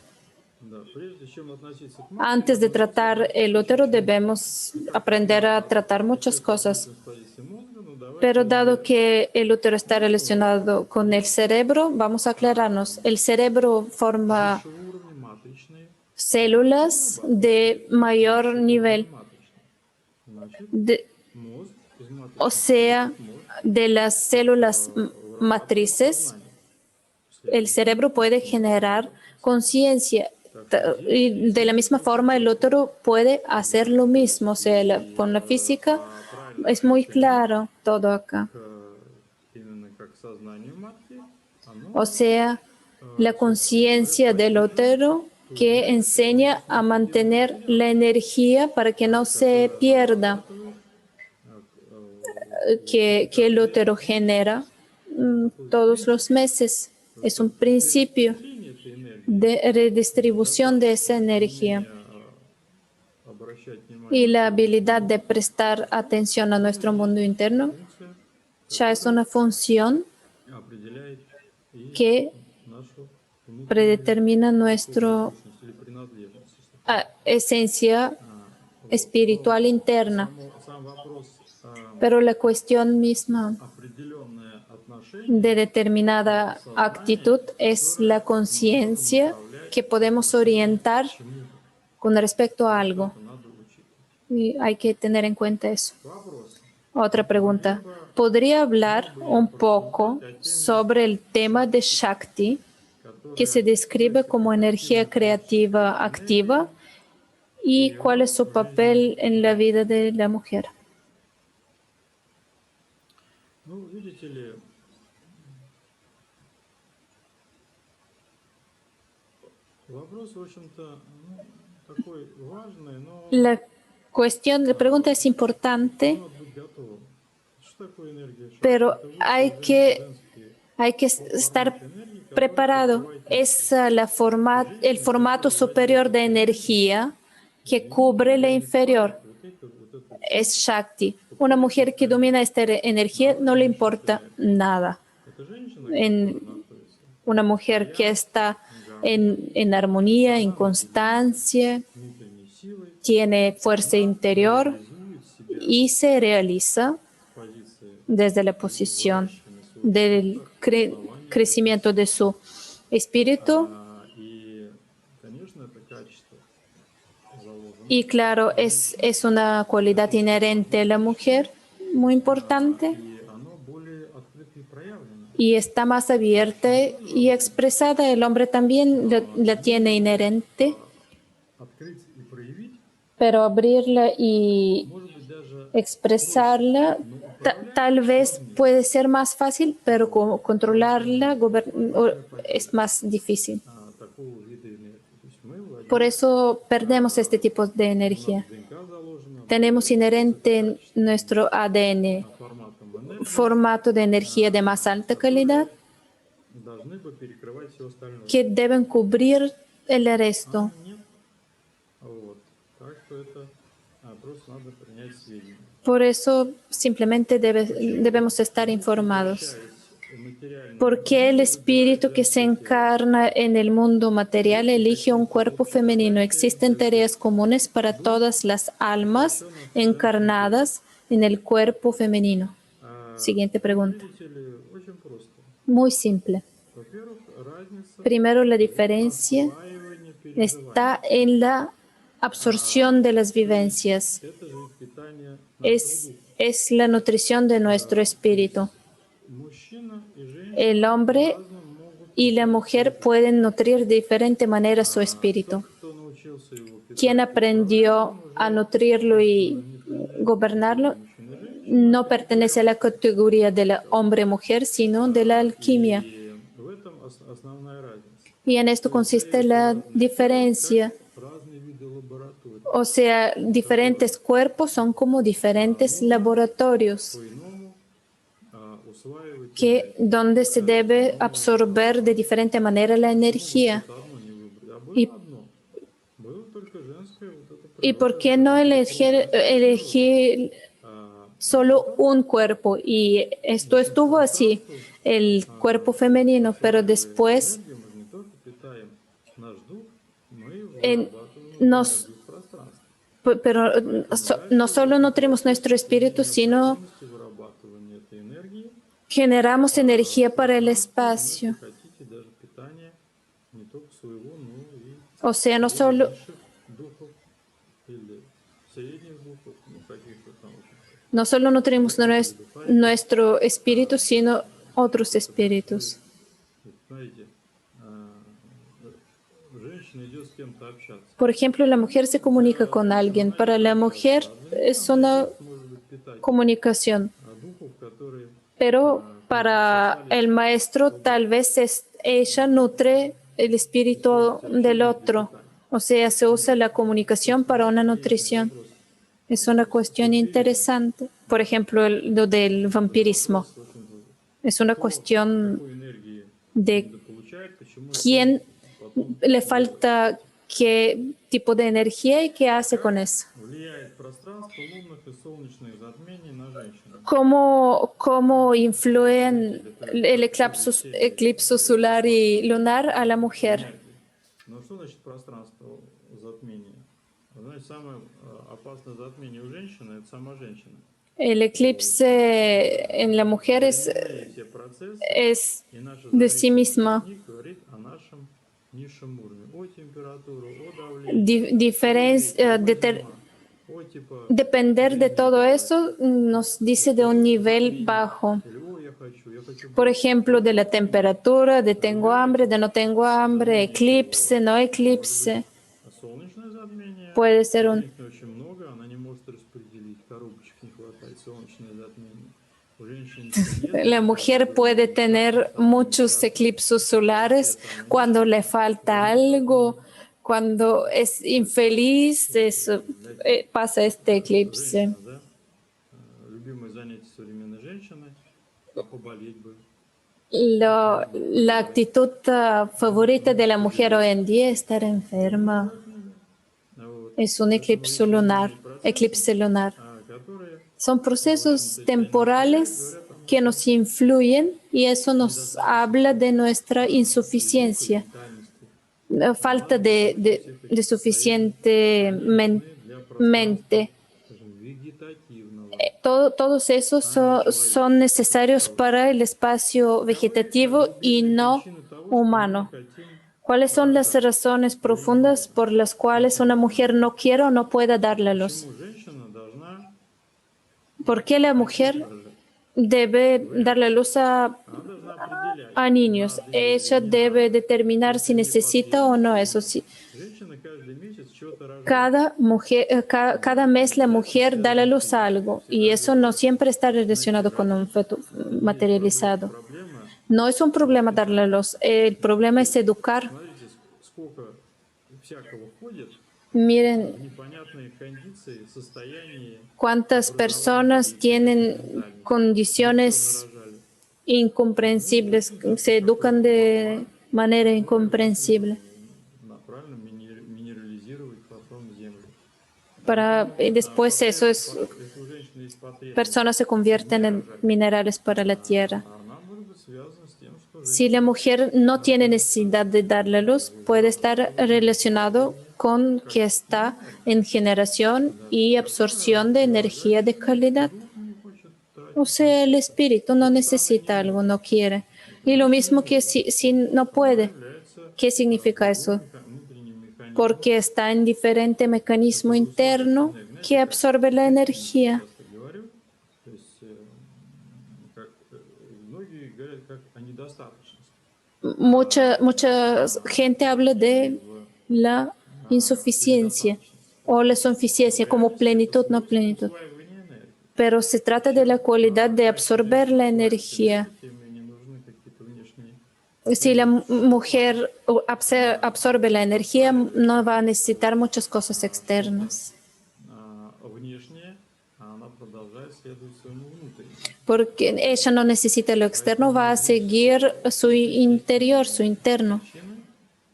Да, прежде чем относиться к Antes de tratar el útero debemos aprender a tratar muchas cosas. позиции мозга, ну, давай Pero dado que el útero está relacionado con el cerebro, vamos a aclararnos. El cerebro forma высшего уровня матричные, células de mayor nivel, матричные. Значит, мозг из o матричных sea, de las células matrices, el cerebro puede generar conciencia. Y de la misma forma, el útero puede hacer lo mismo. O sea, con la física es muy claro todo acá. именно как сознание матки, оно O sea, la conciencia del útero que enseña a mantener la energía para que no se pierda, que el útero genera todos los meses. Es un principio этой энергии de redistribución de esa energía. обращать внимание Y la habilidad de prestar atención a nuestro mundo interno функция ya es una función определяет и que нашу внутреннюю predetermina nuestra сущность или принадлежность. esencia espiritual interna. Сам вопрос Pero la cuestión misma определенное отношение de determinada actitud es la conciencia que podemos orientar con respecto a algo. надо учитывать. Y hay que tener en cuenta eso. Вопрос. Otra pregunta. ¿Podría hablar un poco sobre el tema de Shakti, que se describe como energía creativa activa, y cuál es su papel en la vida de la mujer? Ну, видите ли, вопрос, в общем-то, ну, такой важный, но La pregunta es importante, надо быть готовым, что такое энергия Шакти? pero Это женские. hay que estar preparado. Es el formato superior de energía que cubre la inferior. Es Shakti. Una mujer que domina esta energía no le importa nada. Это женщина, En которая находится una mujer que está en armonía, en constancia, внутренней силой, tiene fuerza interior реализует себя y se realiza в позиции desde la posición взращивания своего del основания. crecimiento de su espíritu. И, конечно, это качество заложено. Y claro, es una cualidad inherente a la mujer, muy importante, И оно более открыто и проявлено. y está más abierta y expresada. El hombre también la tiene inherente, Открыть и проявить, pero abrirla y может быть, даже expresarla tal vez puede ser más fácil, pero controlarla es más difícil. такого вида энергии. То есть мы владеем, Por eso perdemos este tipo de energía. ДНК заложено Tenemos inherente en nuestro ADN форматом энергии, formato de energía de más alta calidad должны бы перекрывать все остальное. que deben cubrir el resto. Нет. Вот. Так что это просто надо принять сведения. Por eso simplemente debemos estar informados. ¿Por qué el espíritu que se encarna en el mundo material elige un cuerpo femenino? Existen tareas comunes para todas las almas encarnadas en el cuerpo femenino. Siguiente pregunta. Видите ли, очень просто. Muy simple. Во-первых, разница Primero, la diferencia усваивания переживаний. está en la absorción de las vivencias. Это же питание нашего духа. Es la nutrición de nuestro espíritu. Мужчина и женщина El hombre по-разному могут. y la mujer pueden nutrir de diferente manera su espíritu. Кто научился его питать, Quien aprendió a nutrirlo y gobernarlo no pertenece a la categoría de la hombre-mujer, sino de la alquimia. и в этом основная разница. Y en esto consiste la diferencia. Разные виды лабораторий. O sea, diferentes cuerpos son como diferentes laboratorios По-иному усваивать donde se debe absorber de diferente manera la energía. одно не выбрать. А было Y, одно. Было только женское вот это ¿Y por qué no elegir solo un cuerpo? Y esto estuvo así, el cuerpo femenino, pero después энергию мы же не только питаем наш дух, мы его en- вырабатываем nos, в пространстве. pero no solo nutrimos nuestro espíritu, sino Полностью вырабатывание этой энергии, generamos energía para el espacio. если хотите, даже питание не только своего, но и O sea, no solo, высших духов или средних духов, ну каких-то там очень. no solo nutrimos nuestro espíritu, sino otros espíritus. Вот знаете, женщина идет с кем-то общаться. Por ejemplo, la mujer se comunica con alguien. Para la mujer es una Может быть, питать comunicación, духов, которые pero para el maestro tal vez ella nutre el espíritu del otro. O sea, se usa la comunicación para una nutrición. Es una cuestión interesante. Por ejemplo, lo del vampirismo. Es una cuestión такой энергии de получает, почему quién le falta qué tipo de energía y qué hace con eso. влияет пространство лунных и солнечных затмений на женщину. ¿Cómo influyen el eclipse solar y lunar a la mujer? Но что значит пространство затмения? Знаете, самое опасное затмение у женщины – это сама женщина. El eclipse en la mujer Все процессы es и наша de sí зависимость misma. от них говорит о нашем низшем уровне, о температуре, о давлении, о типа Depender de todo eso nos dice de un nivel bajo. или о я хочу Por ejemplo, de la temperatura, de tengo hambre, de no tengo hambre, eclipse, no eclipse. солнечное затмение. Puede ser un Женщины очень много, она не может распределить, коробочек не хватает, солнечное затмение. У женщин нет, La mujer puede tener muchos eclipses solares cuando le falta algo, cuando es infeliz, pasa este eclipse. да? Любимое занятие современной женщины поболеть бы. La actitud favorita de la mujer hoy en día es estar enferma. Вот. Es un Это эволюционные процессы, eclipse lunar. которые, Son в procesos общем-то, они означают, temporales говорят о que нашей nos influyen y eso nos habla de nuestra глубокой insuficiencia, витальности. la И falta надо достичь всех этих de состояний. suficiente Они нужны для пространства, mente. скажем, вегетативного, Todos esos а не son человеческого. necesarios para el espacio Каковы как vegetativo бы y глубинные no причины того, что мы не humano. хотим ¿Cuáles son las рожать razones или не profundas можем? por las cuales una mujer no quiere o no puede darle a luz? Почему женщина должна ¿Por qué la хотеть mujer рожать? debe Говорят, darle luz она должна определять, a niños? надо ей или Ella не debe надо. determinar si Если не necesita o no. Eso потребности, sí, женщина каждый месяц что-то рожает. cada mujer, cada mes la Обязательно mujer da la связано с luz a физикой, algo y всегда eso no говорят. siempre está Значит, relacionado con un родить feto не есть materializado. проблема No es un problema darle a воспитания. luz. El problema es educar. Смотрите, сколько всякого входит Miren в непонятные кондиции, состояние cuántas образования personas детей tienen таких ментальных. Быстро condiciones нарожали. incomprensibles, se educan de manera incomprensible. Правильно минерализировать потом землю. Y después eso es, Если у женщины есть потребность personas se convierten en рожать, minerales para la tierra. она может быть связана с тем, что Si la mujer no tiene necesidad de dar la luz, puede estar relacionado con que está en generación y absorción de energía de calidad. дух не хочет тратить. O sea, el espíritu no necesita algo, no quiere. Y lo mismo que si no puede. Является ¿Qué significa eso? внутренним механизмом. Porque está en diferente mecanismo interno que absorbe la energía. Часто говорю, то есть как, многие говорят как о недостаточности. Mucha gente habla de la insuficiencia o la suficiencia como plenitud, no plenitud. Усваивание энергии. Pero se trata de la cualidad de absorber la energía. Тем не нужны какие-то внешние. Si la mujer absorbe la energía, no va a necesitar muchas cosas externas, Внешнее, а она продолжает следовать своему внутреннему. porque ella no necesita lo externo, va a seguir su interior, su interno. Причины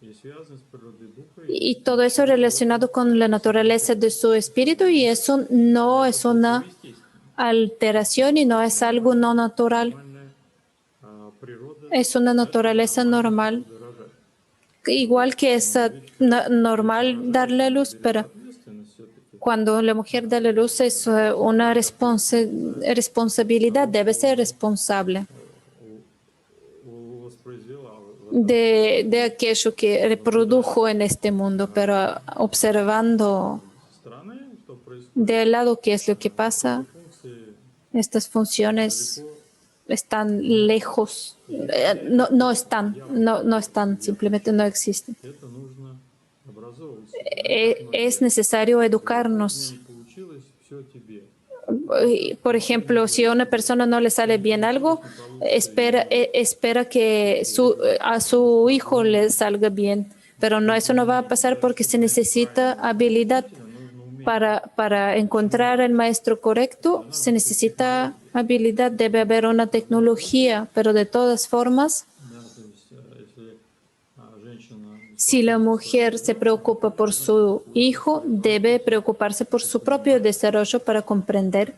и связаны с природой духа Y todo eso relacionado con la naturaleza de su espíritu, y eso no es una alteración y no es algo no natural, нормальная природа es una naturaleza normal. рожать. Igual que es normal darle luz, pero Ответственность все-таки. cuando la mujer da la luz es una responsabilidad, debe ser responsable Воспроизвела de aquello que reprodujo en este mundo, pero observando страны, что происходит, de lado qué es lo que pasa, функции estas funciones están lejos, no están, simplemente no existen. это нужно образовываться. Es necesario educarnos. Не получилось, все тебе. Por ejemplo, si a una persona no le sale bien algo, espera que a su hijo le salga bien. Pero no, eso no va a pasar porque se necesita habilidad. Para encontrar el maestro correcto, se necesita habilidad, debe haber una tecnología, pero de todas formas, Да, то есть, если женщина si la mujer se preocupa por su hijo, debe preocuparse por su propio desarrollo para comprender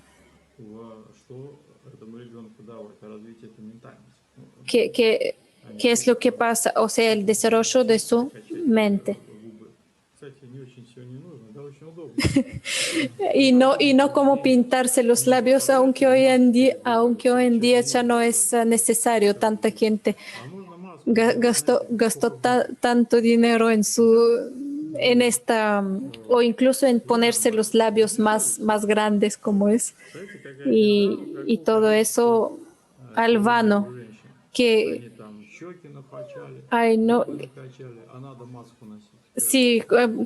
что этому ребенку давать, развитие этой ментальности. qué es lo que pasa, o sea, el desarrollo de su mente. Губы. Кстати, не очень все не нужно, да, очень удобно. Y no como pintarse los labios, aunque hoy en día ya no es necesario. Tanta gente А можно маску. gastó tanto dinero en esta, o incluso en ponerse los labios más grandes como es. Знаете, какая Y todo eso al vano, у женщин? que Они там щеки напачали, ay, no, накачали, а надо маску носить. sí,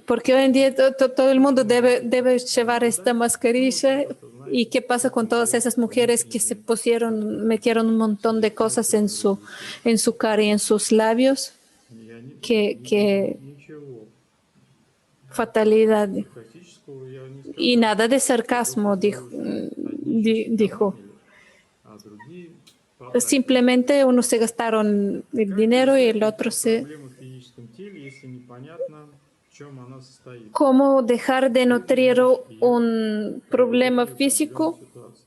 porque hoy en día todo el mundo debe llevar esta mascarilla. ¿Y qué pasa con todas esas mujeres que se metieron un montón de cosas en su cara y en sus labios? И они Que ничего fatalidad. классического я не скажу. Y nada de sarcasmo, dijo. А другие simplemente unos se gastaron el dinero y el otro se... Проблема в физическом теле, если непонятно, в чем она состоит. ¿Cómo dejar de nutrir un problema Определенную físico? ситуацию.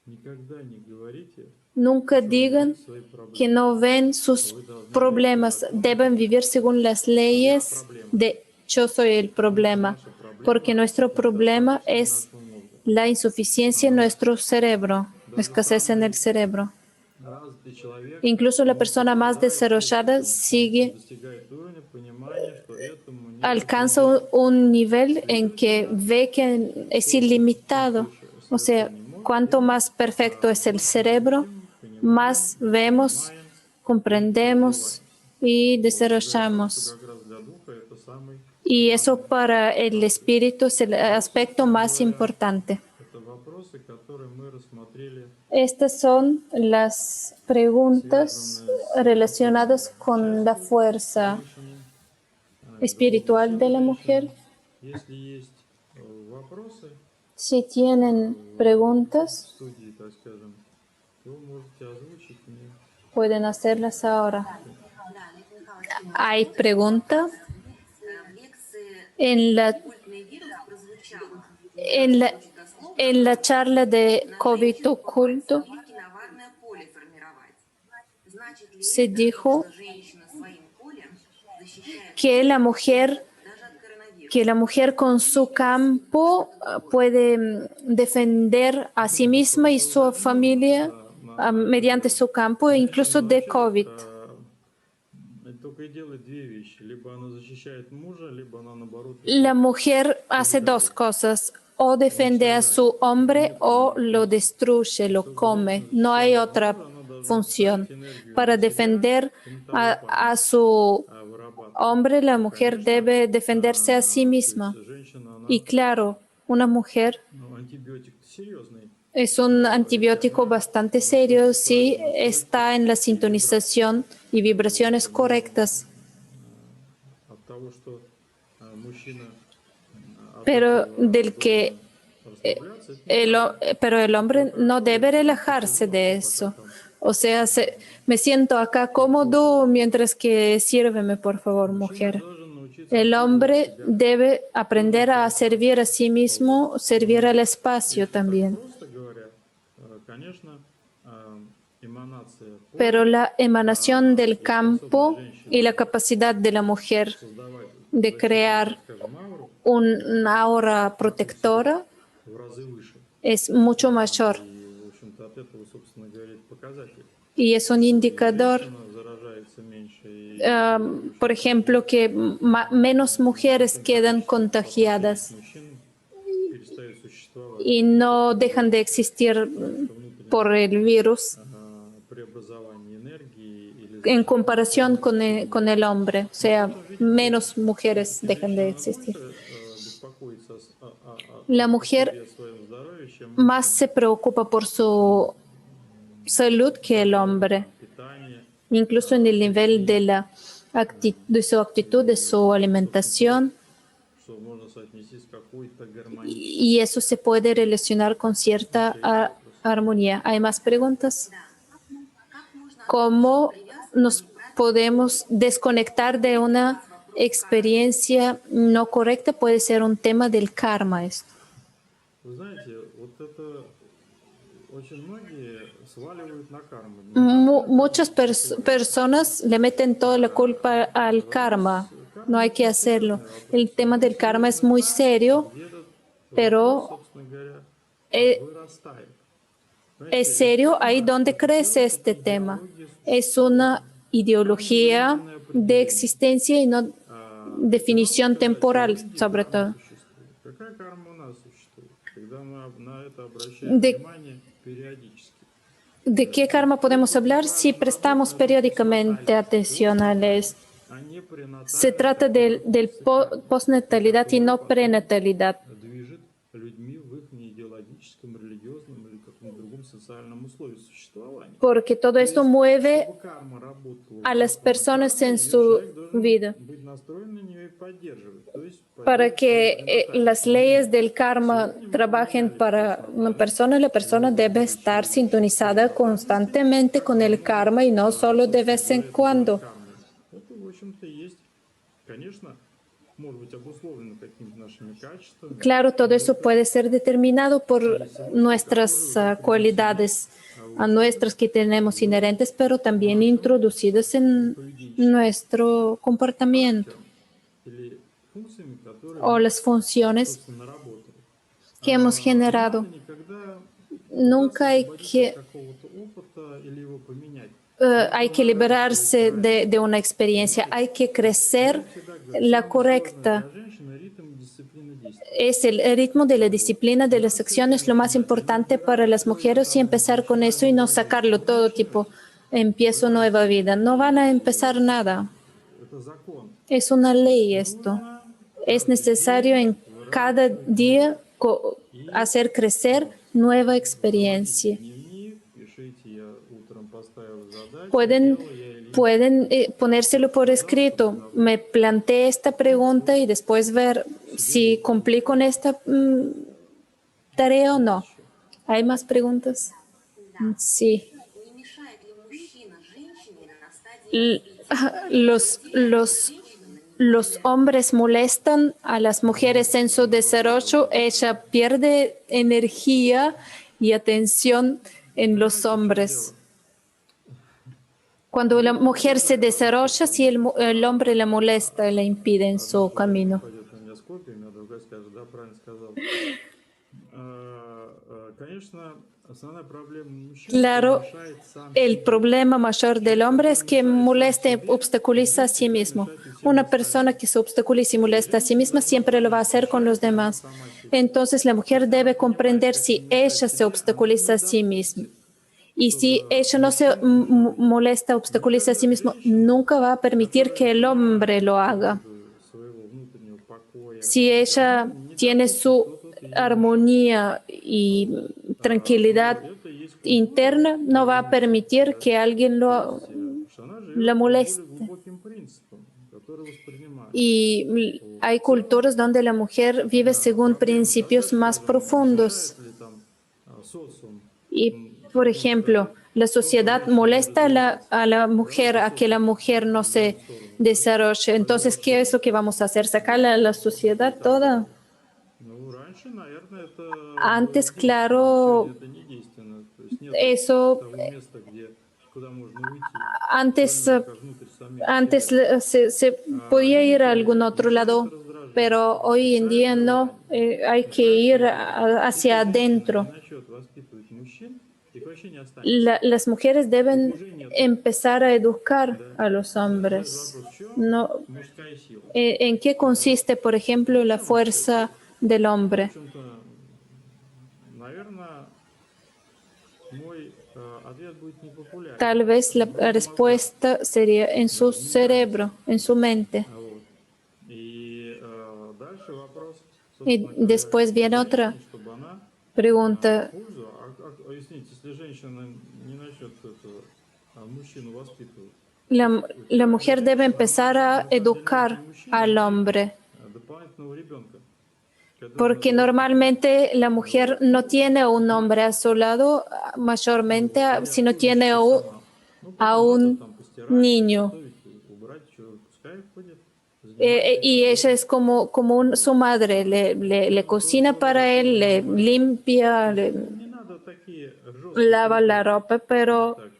Никогда не говорите, Nunca что вы digan видите свои проблемы. que no ven sus problemas. Deben vivir según las leyes de yo soy el problema, porque nuestro problema es la insuficiencia en nuestro cerebro, escasez en el cerebro. Развитый человек Incluso la persona más desarrollada sigue, достигает уровня понимания, что этому нет alcanza un nivel en que ve que es ilimitado. O sea, cuanto más perfecto es el cerebro, más vemos, comprendemos y desarrollamos. как раз для духа это самый Y eso para el espíritu es el aspecto más importante. это вопросы, которые мы рассмотрели Estas son las preguntas relacionadas con la fuerza espiritual de la mujer. Если есть вопросы Si tienen в preguntas, студии, так скажем, то можете озвучить мне. pueden hacerlas ahora. ¿Hay pregunta? En la, en la, en la charla de COVID oculto se dijo que la mujer con su campo puede defender a sí misma y su familia mediante su campo, incluso de COVID. Только и делает две вещи. Либо она защищает мужа, либо она наоборот. La mujer hace dos cosas, o defiende a su hombre o lo destruye, lo come. No hay otra función. Para defender a su hombre, la mujer debe defenderse a sí misma. Женщина, она Y claro, una mujer антибиотик серьезный. es un antibiótico bastante serio si está en la sintonización y vibraciones correctas. От того, что мужчина Pero del que расслабляться, pero el hombre no debe relajarse de eso. O sea, me siento acá cómodo mientras que sírveme, por favor, mujer. должен научиться El hombre debe aprender a servir a sí mismo, servir al espacio también. просто говоря, конечно, эманация Pero la emanación del campo y la capacidad de la mujer создавать, de crear скажем, ауру una aura protectora в разы выше. es mucho mayor. И, в общем-то, от этого, собственно говоря, это показатель. Y es un indicador, Женщина заражается меньше и por ejemplo, que menos mujeres quedan contagiadas мужчин перестает существовать. y no dejan de existir por el virus Преобразование энергии или en comparación con el hombre. O sea, menos mujeres dejan de existir. беспокоиться La mujer о своем здоровье, чем más se preocupa por su salud que el hombre, питание, incluso en el nivel de su actitud, de su alimentación, что можно соотнести с какой-то гармонией. y eso se puede relacionar con cierta armonía. ¿Hay más preguntas? ¿Cómo nos podemos desconectar de una experiencia no correcta? Puede ser un tema del karma esto. Вы знаете, вот это очень многие сваливают на карму. Muchas personas le meten toda la culpa al karma. No hay que hacerlo. El tema del karma es muy serio, pero Собственно говоря, es вырастает. serio ahí donde crece este tema. Es una ideología de existencia y no definición temporal, sobre todo. Какая карма у нас существует? Когда мы на это обращаем De- внимание периодически. ¿De qué karma podemos hablar si prestamos periódicamente atención a esto? А не пренатальная Se trata del postnatalidad y no prenatalidad. движет людьми в их неидеологическом, религиозном или каком-то другом социальном условии существования. существования. porque todo То esto есть, mueve чтобы карма работала a в las законе personas кармы, en ее su человек должен vida. быть настроен на нее и поддерживать, то есть Para поддерживать свои que las приоритеты. leyes Но del karma сегодня мы trabajen поменяли все para una основания, persona, la и persona вот debe будучи estar sintonizada в опасности, constantemente как con она el может, karma y no solo de собственно vez en говоря, это делать cuando. кармой. Это, в общем-то, есть, конечно, может быть обусловлено какими-то нашими качествами, Claro, todo но eso это puede ser determinado por есть свойства, которые nuestras уже привнесены cualidades вот, nuestras que tenemos в inherentes, pero también нашим introducidas en поведенческим nuestro comportamiento характером или функциями, которые o мы, las funciones собственно, наработали. que hemos Не надо generado. никогда пытаться Nunca hay освободиться от que какого-то опыта или его поменять. hay Нужно que наращивать liberarse правильно. de una experiencia, Понимаете? hay que Я crecer всегда говорю, la самое сложное correcta. для женщины — ритм и дисциплина действий. Es el ritmo de la Вот. disciplina de Надо las с этого acciones lo más начинать. А не importante para вбегать las я mujeres y там empezar con начинаю eso y no новую жизнь. sacarlo Не todo начинать. tipo, empiezo nueva Понимаете? vida. No van a empezar nada. Это закон. Es una ley esto. Нужно Es каждый necesario день en cada выращивать día новое. И hacer crecer вот, nueva заводите experiencia. дневник, пишите: я утром поставил задачу, Pueden, сделал я или нет. pueden ponérselo por Пожалуйста, escrito. Me обновляйте. planteé esta pregunta y después ver Себе si доброго. cumplí con esta tarea o Есть no. еще? ¿Hay más preguntas? Да. Sí. Не mешает ли мужчина женщине на стадии L- развития? Los, Выделяется los, женщина на los hombres molestan a las mujeres en su desarrollo. Да. Ella pierde energía y atención en los Понимаете, в чем hombres. дело? Cuando la Мы mujer se обсуждаем, да, что desarrolla, si там el hombre la molesta y la impide en одна su человек camino. нападет на меня с копьями, а другая скажет: да, правильно сказал. Конечно, основная проблема мужчин, что он Claro, мешает сам el себе. problema mayor del Человек, hombre который es que мешает сам molesta y себе, obstaculiza a будет sí всегда mismo. мешать и всем Una persona остальным. que se obstaculiza y И molesta a sí женщина misma должна siempre lo va a понять, hacer con los мешает ли она demás. сама себе. Entonces la mujer Если она debe понимает, comprender как не si мешать ella se себе, она не obstaculiza a sí misma. допустит, Y si чтобы ella no se мужчина мешал ей. molesta, obstaculiza a sí Никогда mismo, женщина, nunca va a permitir которая que el hombre понимает lo haga. природу своего внутреннего покоя, Si она ella не tiene допустит, su что кто-то ей мешает. armonía y Вот. Но tranquilidad это есть культура interna, no va a женщин, permitir да? que alguien То есть, что она la живет по более moleste. глубоким принципам, которые воспринимаются. Y Вот. hay В целом, culturas donde la mujer vive según проблема, да, principios так más скажем, profundos. мешает ли там социум Y, в por том, ejemplo, что la кто-то sociedad женщине не molesta развиваться, a la да, mujer, это a que la социум mujer no в любую se сторону, да, desarrolle. пойдет Entonces, ¿qué вообще es lo que никуда. vamos a hacer? Вот. ¿Sacarle a la И sociedad так toda? далее. Ну, раньше, наверное, это было Antes, действенно. Сегодня claro, это не действенно. То есть нету eso, того места, куда можно уйти, antes, кроме как внутрь самих antes себя. se podía ir a Видите, algún otro мешает lado, раздражение, pero hoy en мешает día no, желание, hay que мешает ir конфликт. Если hacia женщина не adentro. начнет воспитывать мужчин, их вообще не останется. Las mujeres Их deben уже нету. empezar a educar Да? a los Возникает hombres. вопрос: в чем No, мужская сила? ¿en qué Вот. consiste, por ejemplo, В la чем мужская fuerza сила? del Ну, в hombre? общем-то, наверное, мой ответ будет непопулярен. Tal vez la В мозгах, respuesta sería en да, su в ментальности. cerebro, en su mente. Вот. И дальше вопрос, Y собственно говоря, después к viene otra женщине, чтобы она pregunta. пользу. Извините, если женщина не начнет этого, мужчину воспитывать, La каждая mujer debe женщина, empezar она a на самом деле educar внутри мужчины al имеет hombre, дополнительного ребенка, который porque надо воспитывать. normalmente la mujer Вот. no Ну, tiene a un hombre a su lado, mayormente, вот. Или sino tiene обходишься сама. Ну, a потом надо un там постирать, niño. приготовить, убрать, что, пускай ходит, занимается Y этим, ella да. es como su Вот. madre, le Поэтому cocina para él, тоже le бывает. limpia, Вот. le Ну, не надо такие жесткие lava la критерии. ropa, Вот pero так,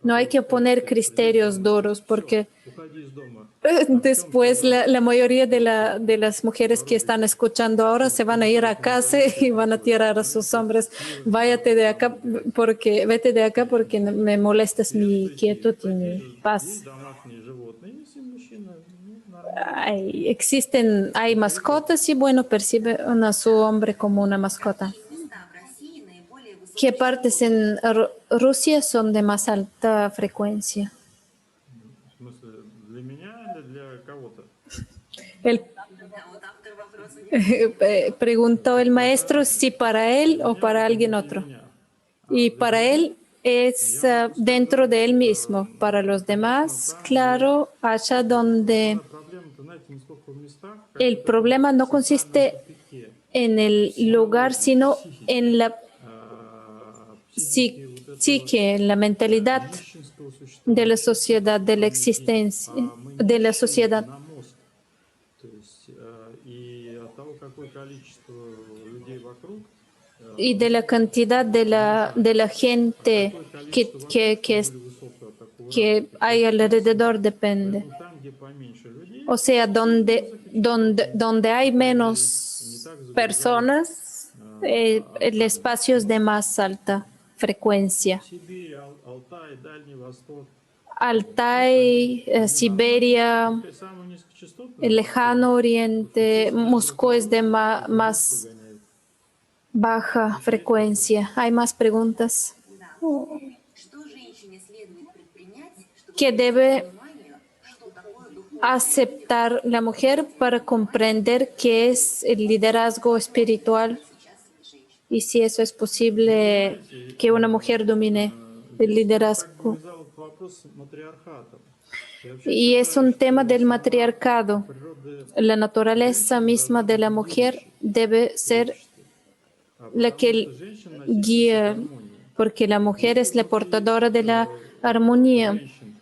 no hay то que скажете, poner придет criterios домой, duros, все, porque уходи из дома. Артем después сказал, la mayoría что de las mujeres que воруй, están escuchando ahora se van a ir a мешает моему casa хозяйству y van a покоя. tirar a Ну, sus это hombres, не váyate de воспитание, на acá мой взгляд, porque, vete de acá porque женщин. me molestas mi Приветствуйте, quietud y какие mi же есть paz. домашние животные, если мужчина, ну, нормально. Hay mascotas y bueno, perciben a su hombre como una mascota. Какие места в России наиболее ¿Qué partes en высокотехнологичные? Rusia son de más alta frecuencia? В смысле, для меня или для кого-то? El, Да, вот автор вопроса не preguntó el Это maestro si para для él o меня para это не alguien для otro. меня. А Y для para меня él es dentro de él mismo. Para los demás, claro, allá donde Проблема-то, знаете, не сколько в местах, как el в таком problema no социальном consiste тупике. en el lugar, sino en la Психики вот этого psique, en la mentalidad нищенского de la существования sociedad, de la вне жизни. existencia, Мы de la нищие sociedad. на мозг. То есть, и от того, какое количество людей вокруг, Y de la cantidad de la gente такое que, количество que, вокруг, que, тем es- более высокого такого que ранга, hay таких alrededor профессий. depende. Поэтому там, где поменьше людей, O sea, donde hay не menos так загружают personas, el espacio es de más alta frecuencia. Сибирь, Алтай, Дальний Восток. Altai, Siberia, Пускай самую низкочастотную, el lejano oriente, Moscú es de más погоняют. baja frecuencia. ¿Hay más preguntas? Да. Что женщине следует предпринять, чтобы ¿Qué прийти debe к пониманию, что такое духовное aceptar la mujer para comprender qué es el liderazgo espiritual сейчас женщин? y si eso es posible que una mujer domine el Здесь liderazgo? вылезал вопрос матриархата. Я вообще Y es считаю, un tema что del сама matriarcado. природа La naturaleza женщины misma должна de быть la mujer ведущей debe в ser обществе. la Потому que что женщина носительница guía, гармонии. porque la mujer es Если la внутри portadora de la armonía. женщин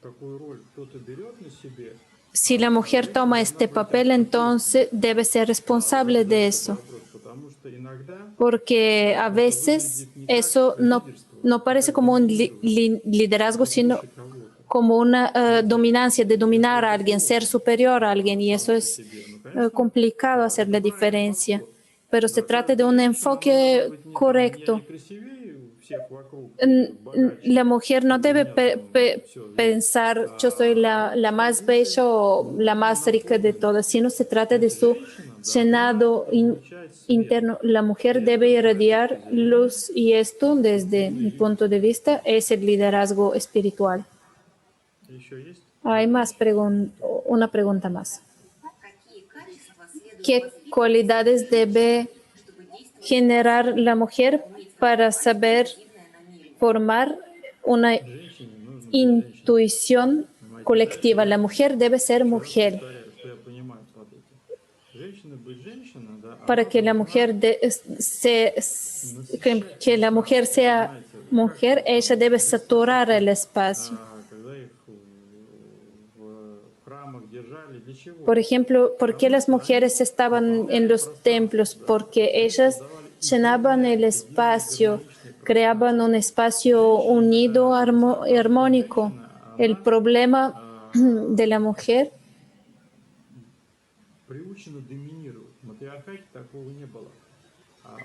такую роль кто-то берет на себе, Si la mujer toma este papel, entonces debe ser responsable de eso, вопрос, потому что иногда porque a veces eso no parece como un liderazgo, sino кого-то como una dominancia de dominar a alguien, ser superior a alguien, y eso es complicado hacer la diferencia. Pero se trata de un enfoque correcto. не красивее всех вокруг, La mujer no debe pensar yo soy la más bella o la más rica de todas, sino se trata de su llenado interno. La mujer debe irradiar luz y esto, desde mi punto de vista, es el liderazgo espiritual. еще есть. Hay más una pregunta más. Какие качества следует ¿Qué cualidades debe чтобы действовать generar la mujer para saber намерение? formar una Женщине нужно быть intuición colectiva? La mujer debe ser mujer. повторяю, что я понимаю под этим. Женщина быть женщина, да, Para que la mujer que la mujer sea mujer, ella debe saturar el espacio. когда их в храмах держали, для чего? Por ejemplo, ¿por qué las mujeres estaban en los templos? Porque ellas llenaban el espacio, creaban un espacio unido, armónico. El problema de la mujer Приучена доминировать. В матриархате такого не было.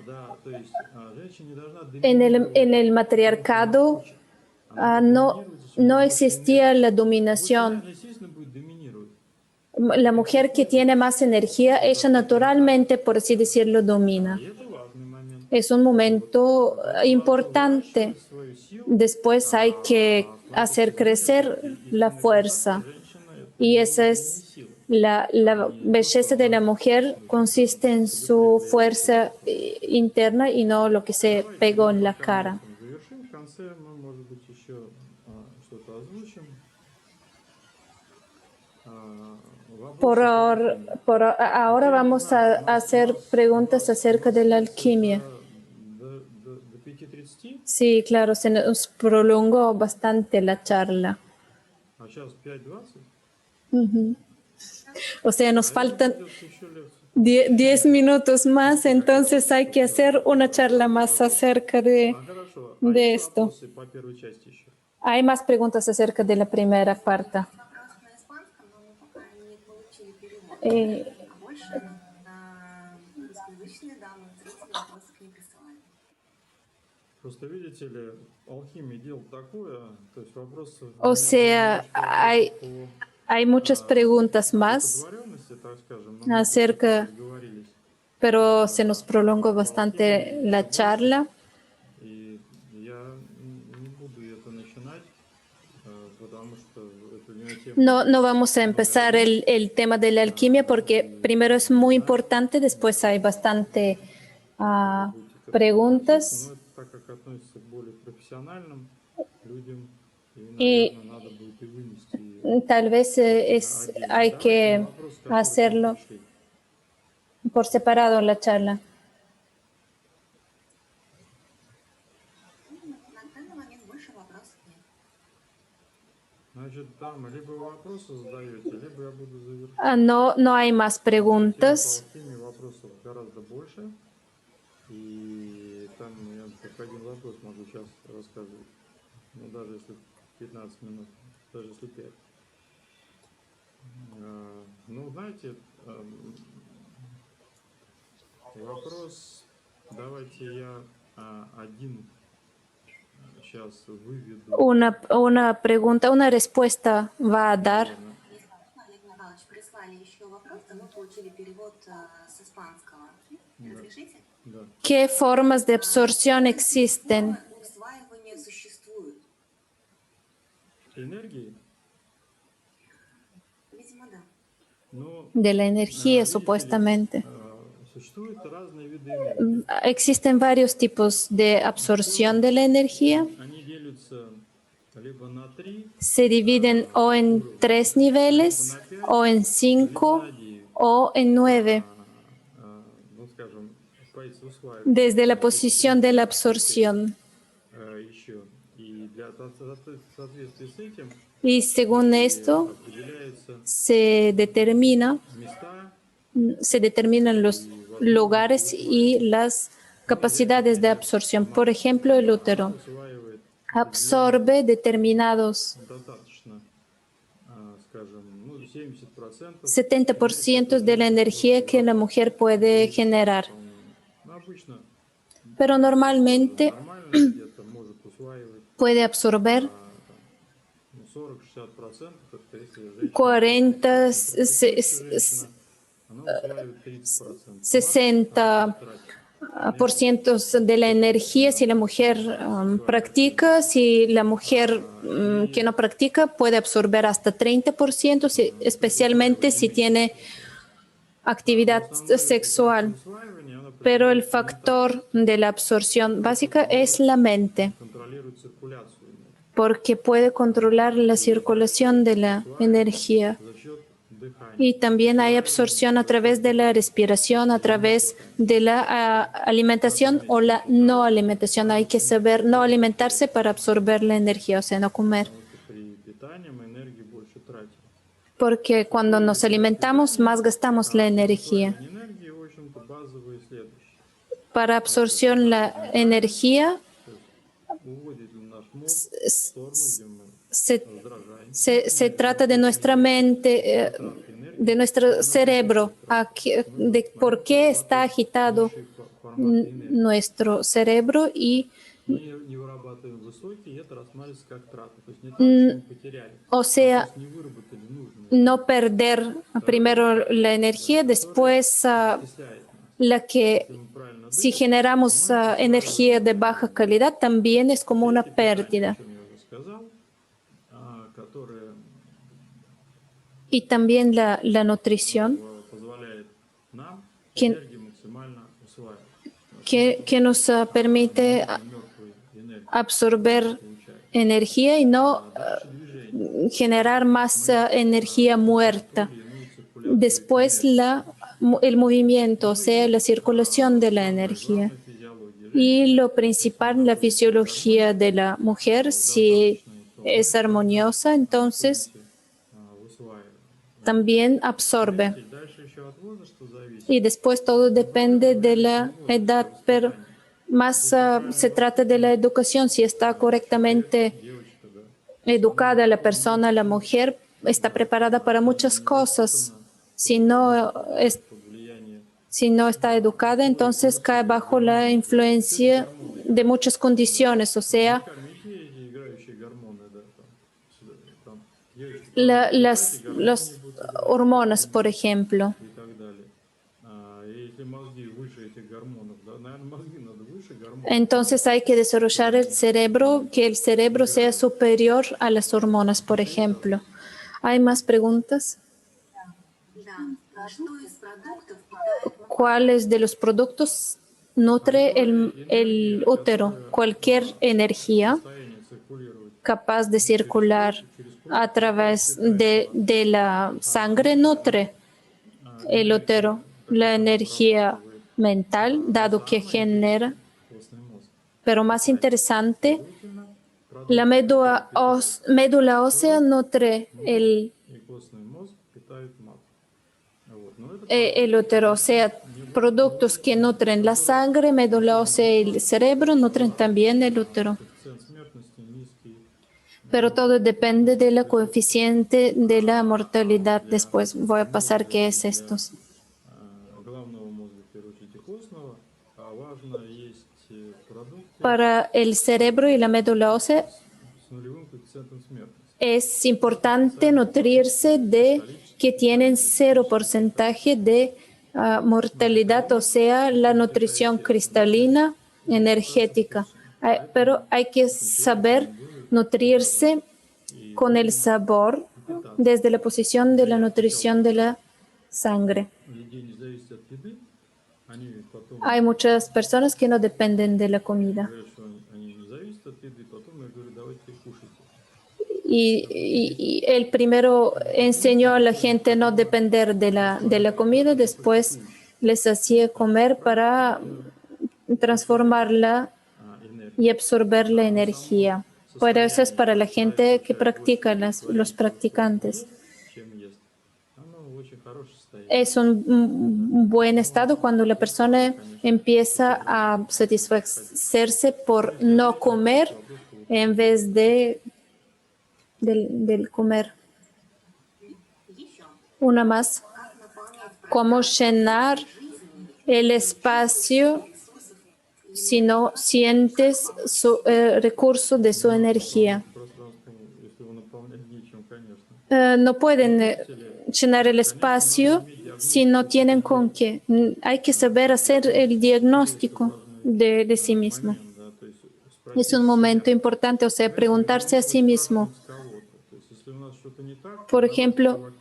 Да, то есть женщина не должна доминировать. en el matriarcado no existía la dominación. Она, естественно, будет доминировать. La mujer que tiene más energía, ella naturalmente, por así decirlo, domina. И это важный момент. Es un momento importante. Свою силу Después hay que hacer crecer la fuerza. женщина это Y esa es la belleza de la mujer, consiste en su fuerza interna y no lo que se pegó en la cara. завершим. В конце мы, может быть, еще что-то озвучим. Ahora vamos a hacer preguntas acerca de la alquimia. До 5:30, Sí, claro, se nos prolongó bastante la charla. а сейчас 5:20. O sea, nos faltan Придется еще лекцию. 10 minutos más, entonces hay que hacer una charla más acerca Хорошо. de Есть esto. вопросы по первой части еще? Hay más preguntas acerca de la primera parte. Вопрос на испанском, но мы пока не получили перевод. Eh, А больше на русскоязычные данные зрители вопросы к ней присылали. Просто видите ли, алхимия дело такое, то есть вопрос... o sea, hay muchas preguntas más Договоренности, так скажем, но мы acerca, договорились. pero se nos prolongó bastante la charla. И я не буду это начинать, потому что это не тема. No vamos a empezar el tema de la alquimia porque primero es muy importante, después hay bastante preguntas. Но это так как относится профессиональным людям, и, Y наверное, надо будет и вынести ее tal vez hay отдельно. Давайте que на вопросы, которые к нам hacerlo пришли. por separado la charla. На данный момент больше вопросов нет. Значит, там либо вопросы задаете, либо я буду завершать. No hay más По preguntas. теме вопросов гораздо больше. И там я только один вопрос могу сейчас рассказывать. Ну, даже если 15 минут, даже если 5. Ну, знаете, вопрос, давайте я один сейчас выведу. Una pregunta, una respuesta va a dar. Наверное. Если Олег Михайлович прислали еще вопрос, то мы получили перевод с испанского. Разрешите? Да. ¿Qué formas de absorción existen Формы усваивания существуют. Энергии, Видимо, да. но de la energía, видите ли, supuestamente? существуют разные виды энергии. Existen varios tipos de absorción de la energía. Они делятся либо на 3, Se dividen o en 3 niveles, o en 5, o en 9, ну, скажем, позиции усваивания. desde la posición de la absorción. Еще. И для соответствии с этим Y según esto, определяются se места, determinan los lugares y las capacidades de absorción. Por ejemplo, el útero усваивает absorbe determinados достаточно, скажем, ну, 70% 70% de la energía que la mujer puede generar. Ну, обычно Pero normalmente нормально где-то может усваивать puede absorber ну, 40-60%, это если женщина, 40, женщина, она усваивает 30%. 60% de la energía si la mujer practica, si la mujer que no practica puede absorber hasta 30%, especialmente si tiene actividad sexual. Усваивание, оно Pero el factor de la absorción básica es la mente, контролирует циркуляцию энергии porque puede controlar la circulación de la energía. за счет дыхания. Y también hay absorción a través de la respiración, a través de la alimentación o la no alimentación. Hay que saber no alimentarse para absorber la energía, o sea, no comer. Потому что при питании мы энергии больше тратим. Porque cuando nos alimentamos, más gastamos la energía. Усваивание энергии, в общем-то, базовые следующие. Para absorción la energía Уводит наш мозг в сторону, где мы se, раздражаем. se trata de nuestra mente, de nuestro cerebro, de por qué está agitado Форматы энергии. nuestro cerebro y, Не вырабатываем высокие, и это рассматривается как трата. То есть не так, что мы потеряли, o sea, просто не выработали нужные. no perder primero la energía, después Окисляет нас. la que, Если мы правильно si generamos energía de baja calidad, también es como una питание, pérdida. о чем я уже сказал, которое Y también la nutrición позволяет нам que, энергию максимально усваивать. que nos permite Мертвой энергии absorber получаем. energía y no Дальше движение. generar más energía muerta. Иную циркуляцию Después el movimiento, o sea, la circulación de la energía. физиологии. Y lo principal, la fisiología de la mujer, si es armoniosa, entonces Усваиваем. también absorbe. И дальше еще от возраста зависит. Y después todo depende de la edad, pero más se trata de la educación. Si está correctamente Девочка, да, educada la persona, la mujer, está preparada para muchas cosas. Si no под влияние Si no está educada, entonces cae bajo la influencia de muchas condiciones, o sea, кормите эти играющие гормоны, да, там девочки, las hormonas, por ejemplo. и так далее. И если мозги выше этих гормонов, да, наверное, мозги надо выше гормонов. Entonces hay que desarrollar el cerebro, que el cerebro sea superior a las hormonas, por ejemplo. ¿Hay más preguntas? Да. Что из продуктов питает ¿Cuáles de los productos nutre el útero. Cualquier energía состояние циркулировать capaz de circular a través de la sangre nutre el útero. La energía mental, dado que genera, костный мозг. pero más interesante, Следовательно, la médula ósea nutre и костный мозг питают матку. Вот. Но это el útero, o sea, productos que nutren la sangre, médula ósea y el cerebro nutren también el útero. коэффициент смертности низкий. Pero todo depende de la coeficiente de la mortalidad. Después voy a pasar qué es esto. Головного мозга, в первую очередь, и костного, а важно есть продукты Para el cerebro y la médula ósea с нулевым коэффициентом смертности. es importante nutrirse de que tienen 0% de mortalidad, o sea, la nutrición cristalina energética. Pero hay que saber nutrirse con el sabor desde la posición de la nutrición de la sangre. Еде не зависит от еды, они потом Hay muchas personas que no dependen de la comida. говорят, что они не зависят от еды, потом я говорю, давайте кушайте. Y él primero enseñó a la gente a no depender de la comida, después les hacía comer para transformarla Энергия. y absorber la energía. Pero eso es para la gente que practica, los practicantes. Чем ест. Оно в очень хорошее состояние. Es un buen estado cuando la persona empieza a satisfacerse por no comer en vez del comer. Еще. Una más. Как наполнять ¿Cómo llenar el espacio si no sientes su recurso de su energía? Пространство, если его наполнять нечем, конечно. No pueden llenar el espacio si no tienen con qué. Hay que saber hacer el diagnóstico de sí mismo. Да, то есть спросить Es un momento importante, o sea, preguntarse a sí mismo. с кого-то. То есть если у нас что-то не так, Por давайте ejemplo, вокруг.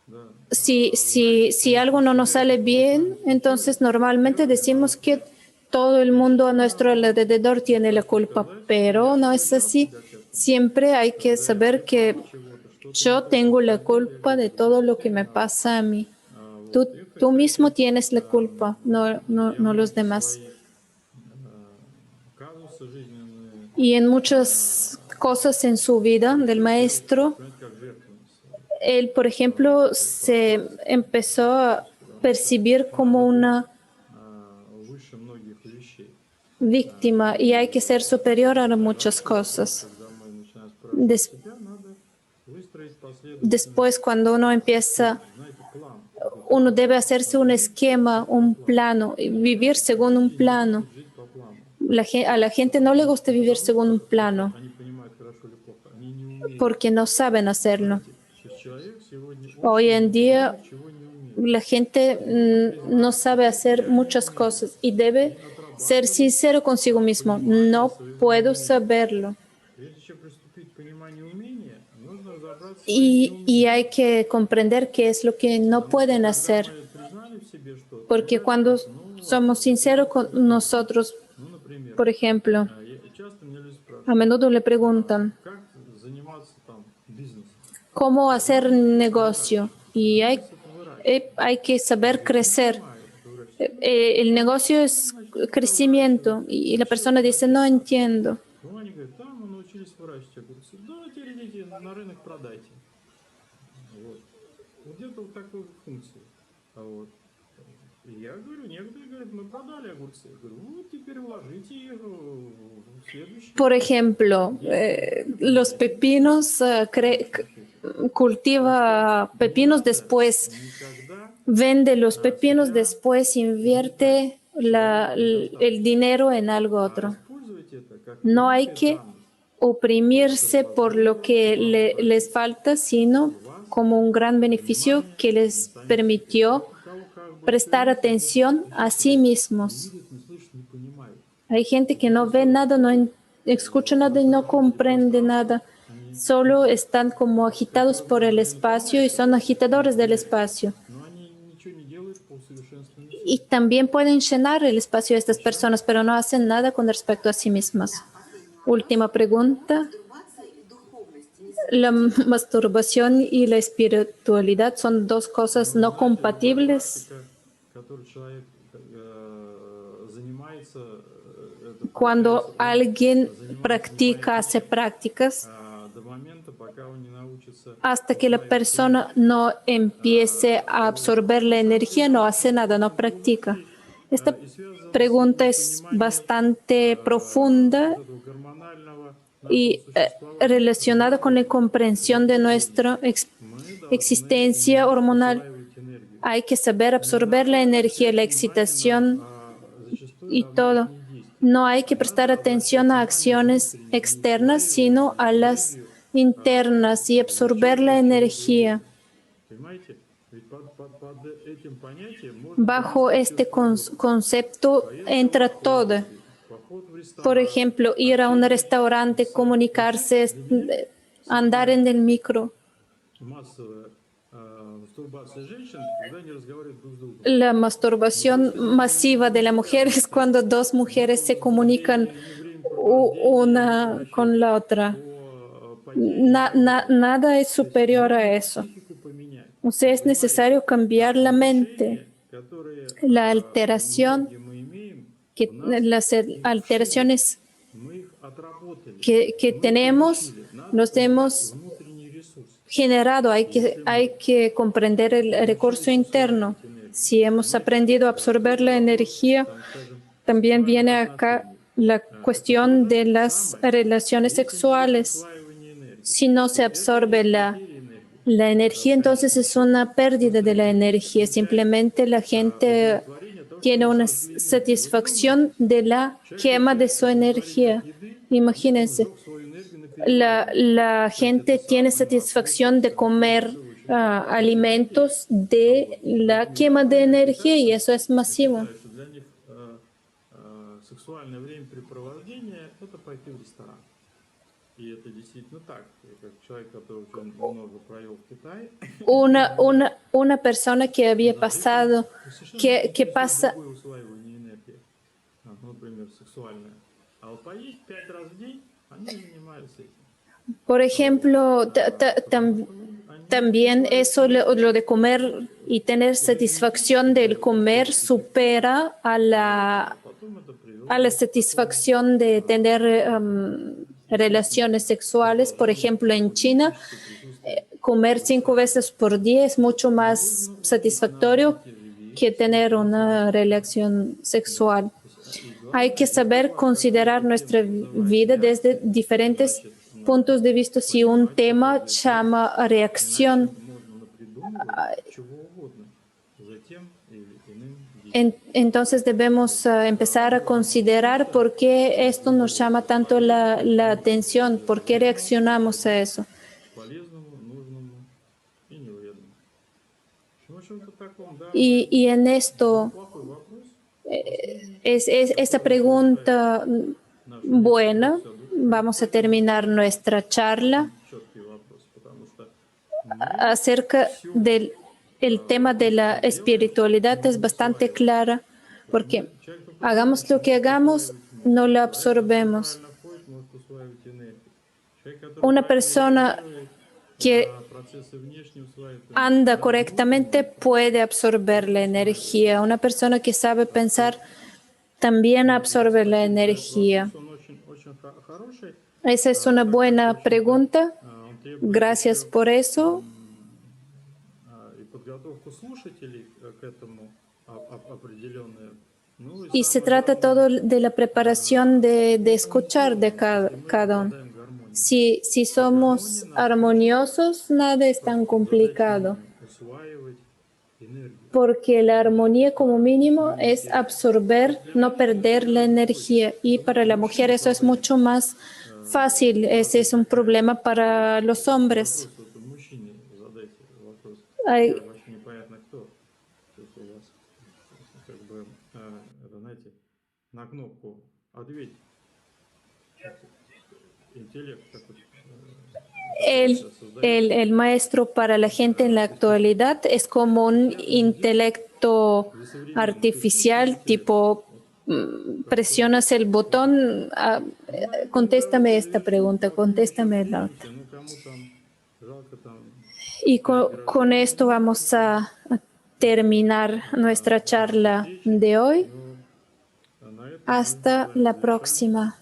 Да. si algo no nos sale bien, entonces normalmente decimos que todo el mundo a nuestro alrededor tiene la culpa, pero no es así. Siempre hay que saber que yo tengo la culpa de todo lo que me pasa a mí. Tú mismo tienes la culpa, no los demás. Казусы жизненные, Y en muchas cosas en su vida del maestro, понимаете, как жертвенность. él, por ejemplo, se empezó a percibir como una Выше многих вещей. víctima y hay que ser superior a muchas cosas. Когда мы начинаем спрашивать Des- себя, надо выстроить последовательность, Después, cuando uno empieza, знаете, план. uno debe hacerse un esquema, un plano, y vivir según un plano. Жить по плану. A la gente no le gusta vivir según un plano Они понимают, хорошо или плохо. Они не умеют. porque no saben hacerlo. То есть человек сегодня Hoy en día чего не умеет. la gente no sabe hacer muchas cosas y debe ser sincero consigo mismo. No puedo saberlo. Прежде чем приступить к пониманию умения, нужно разобраться, Y hay que comprender qué es lo que no pueden hacer. признали в себе что-то. Porque cuando somos sinceros con nosotros, Ну, например, por ejemplo, часто мне люди спрашивают, a menudo le preguntan, как заниматься там бизнесом. ¿cómo hacer negocio? Y hay que saber crecer. El negocio es crecimiento y la persona dice, no entiendo. Ну, они говорят, да, мы научились выращивать огурцы. Да, теперь идите на рынок, продайте. Вот. Вот где-то вот такой вот функции. А вот. И я говорю, некоторые говорят, мы продали огурцы. Я говорю, вот теперь вложите их в следующий. Por ejemplo, los pepinos, cultiva pepinos, después Никогда vende los pepinos, después invierte el dinero en algo otro. используйте это как No hay que oprimirse por lo que les falta, sino como un gran beneficio que les permitió prestar atención a sí mismos. видят, не слышат, не понимают. Hay gente que no ve nada, no escucha nada y no comprende nada. Solo están como agitados por el espacio y son agitadores del espacio. Но они ничего не делают по усовершенствованию y también pueden llenar el espacio de estas personas, pero no hacen nada con respecto a sí mismas. Última pregunta. Мастурбация и духовность La masturbación y la espiritualidad son dos cosas no compatibles. Практика, которой человек занимается, это Cuando получается, он alguien занимается practica, hace непонятием, prácticas, до момента, пока он не научится hasta que la усваивать persona no empiece a absorber la energía, no hace nada, no practica. Esta и связано pregunta с es непониманием bastante profunda вот этого гормонального нашего y существования. relacionada con la comprensión de nuestra Мы должны existencia уметь hormonal. усваивать энергию. Hay que saber absorber la energía, la excitación Зачастую y на todo. внешние действия. No hay que prestar atención a acciones externas, sino a las internas y absorber la energía. Понимаете? Ведь под этим понятием можно Bajo este concepto entra todo. поход в ресторан, Por ejemplo, ir a un restaurante, comunicarse, andar en el micro. массовая мастурбация женщин, когда они разговаривают друг с другом. La masturbación masiva de la mujer es cuando dos mujeres se comunican una con la otra. Nada es superior a eso. Психику поменять. O sea, es necesario cambiar la mente. Которые La alteración, мы имеем, las alteraciones мы их отработали. que tenemos, los hemos Внутренний ресурс. generado. Hay que comprender el recurso interno. Si hemos aprendido a absorber la energía, también viene acá la cuestión de las relaciones sexuales. Усваивание энергии. Si no se absorbe la energía, entonces es una pérdida de la energía. Simplemente la gente tiene una satisfacción de la quema de su energía. Imagínense, Свою энергию на la gente tiene satisfacción de comer alimentos de la quema de energía y eso es masivo. что для них сексуальное времяпрепровождение – это пойти в ресторан. И это действительно так. Я как человек, который очень много провел в Китае, Una persona que había pasado, que pasa такое усваивание энергии, например, сексуальное. А вот поесть 5 раз в день, они занимаются этим. Por ejemplo, también eso, lo de comer y tener satisfacción del comer supera a la Потом это привело a la satisfacción de tener relaciones sexuales. Por ejemplo, en China, comer 5 veces por día es mucho más satisfactorio que tener una relación sexual. Hay que saber considerar nuestra vida desde diferentes puntos de vista. Si un tema llama a reacción, можно напридумывать чего угодно за тем или иным действием. entonces debemos empezar a considerar por qué esto nos llama tanto la atención, por qué reaccionamos a eso. Полезному, нужному и невредному. В общем-то, таком, да, Y en esto, плохой вопрос. esa pregunta buena, vamos a terminar nuestra charla Четкий вопрос, потому что acerca del el tema de la espiritualidad es bastante clara, porque hagamos lo que hagamos, no la absorbemos. находит, может усваивать энергию. Человек, который Una persona que процессы внешне усваивает anda correctamente puede absorber la energía. Una persona que sabe pensar también absorbe la energía. он очень хороший, Esa es una buena pregunta. он требует Gracias por eso. и подготовку слушателей к этому определенную. Ну, Y se trata todo de la preparación de escuchar de cada uno. даем гармонию. Si somos armoniosos, nada es tan complicado, Усваивать энергию. porque la armonía como mínimo es absorber, no perder la energía. Y para la mujer eso es mucho más fácil. Ese es un problema para los hombres. Вот мужчине задайте вопрос. Hay- Вообще непонятно кто. Тут у вас как бы, это, знаете, на кнопку ответь. Интеллект такой. el maestro para la gente en la actualidad es como un intelecto artificial, tipo presionas el botón. Contéstame esta pregunta, contéstame la otra. Ну, кому там жалко там. Y con esto vamos a terminar nuestra charla de hoy. Но на этом мы Hasta с вами la завершаем. próxima.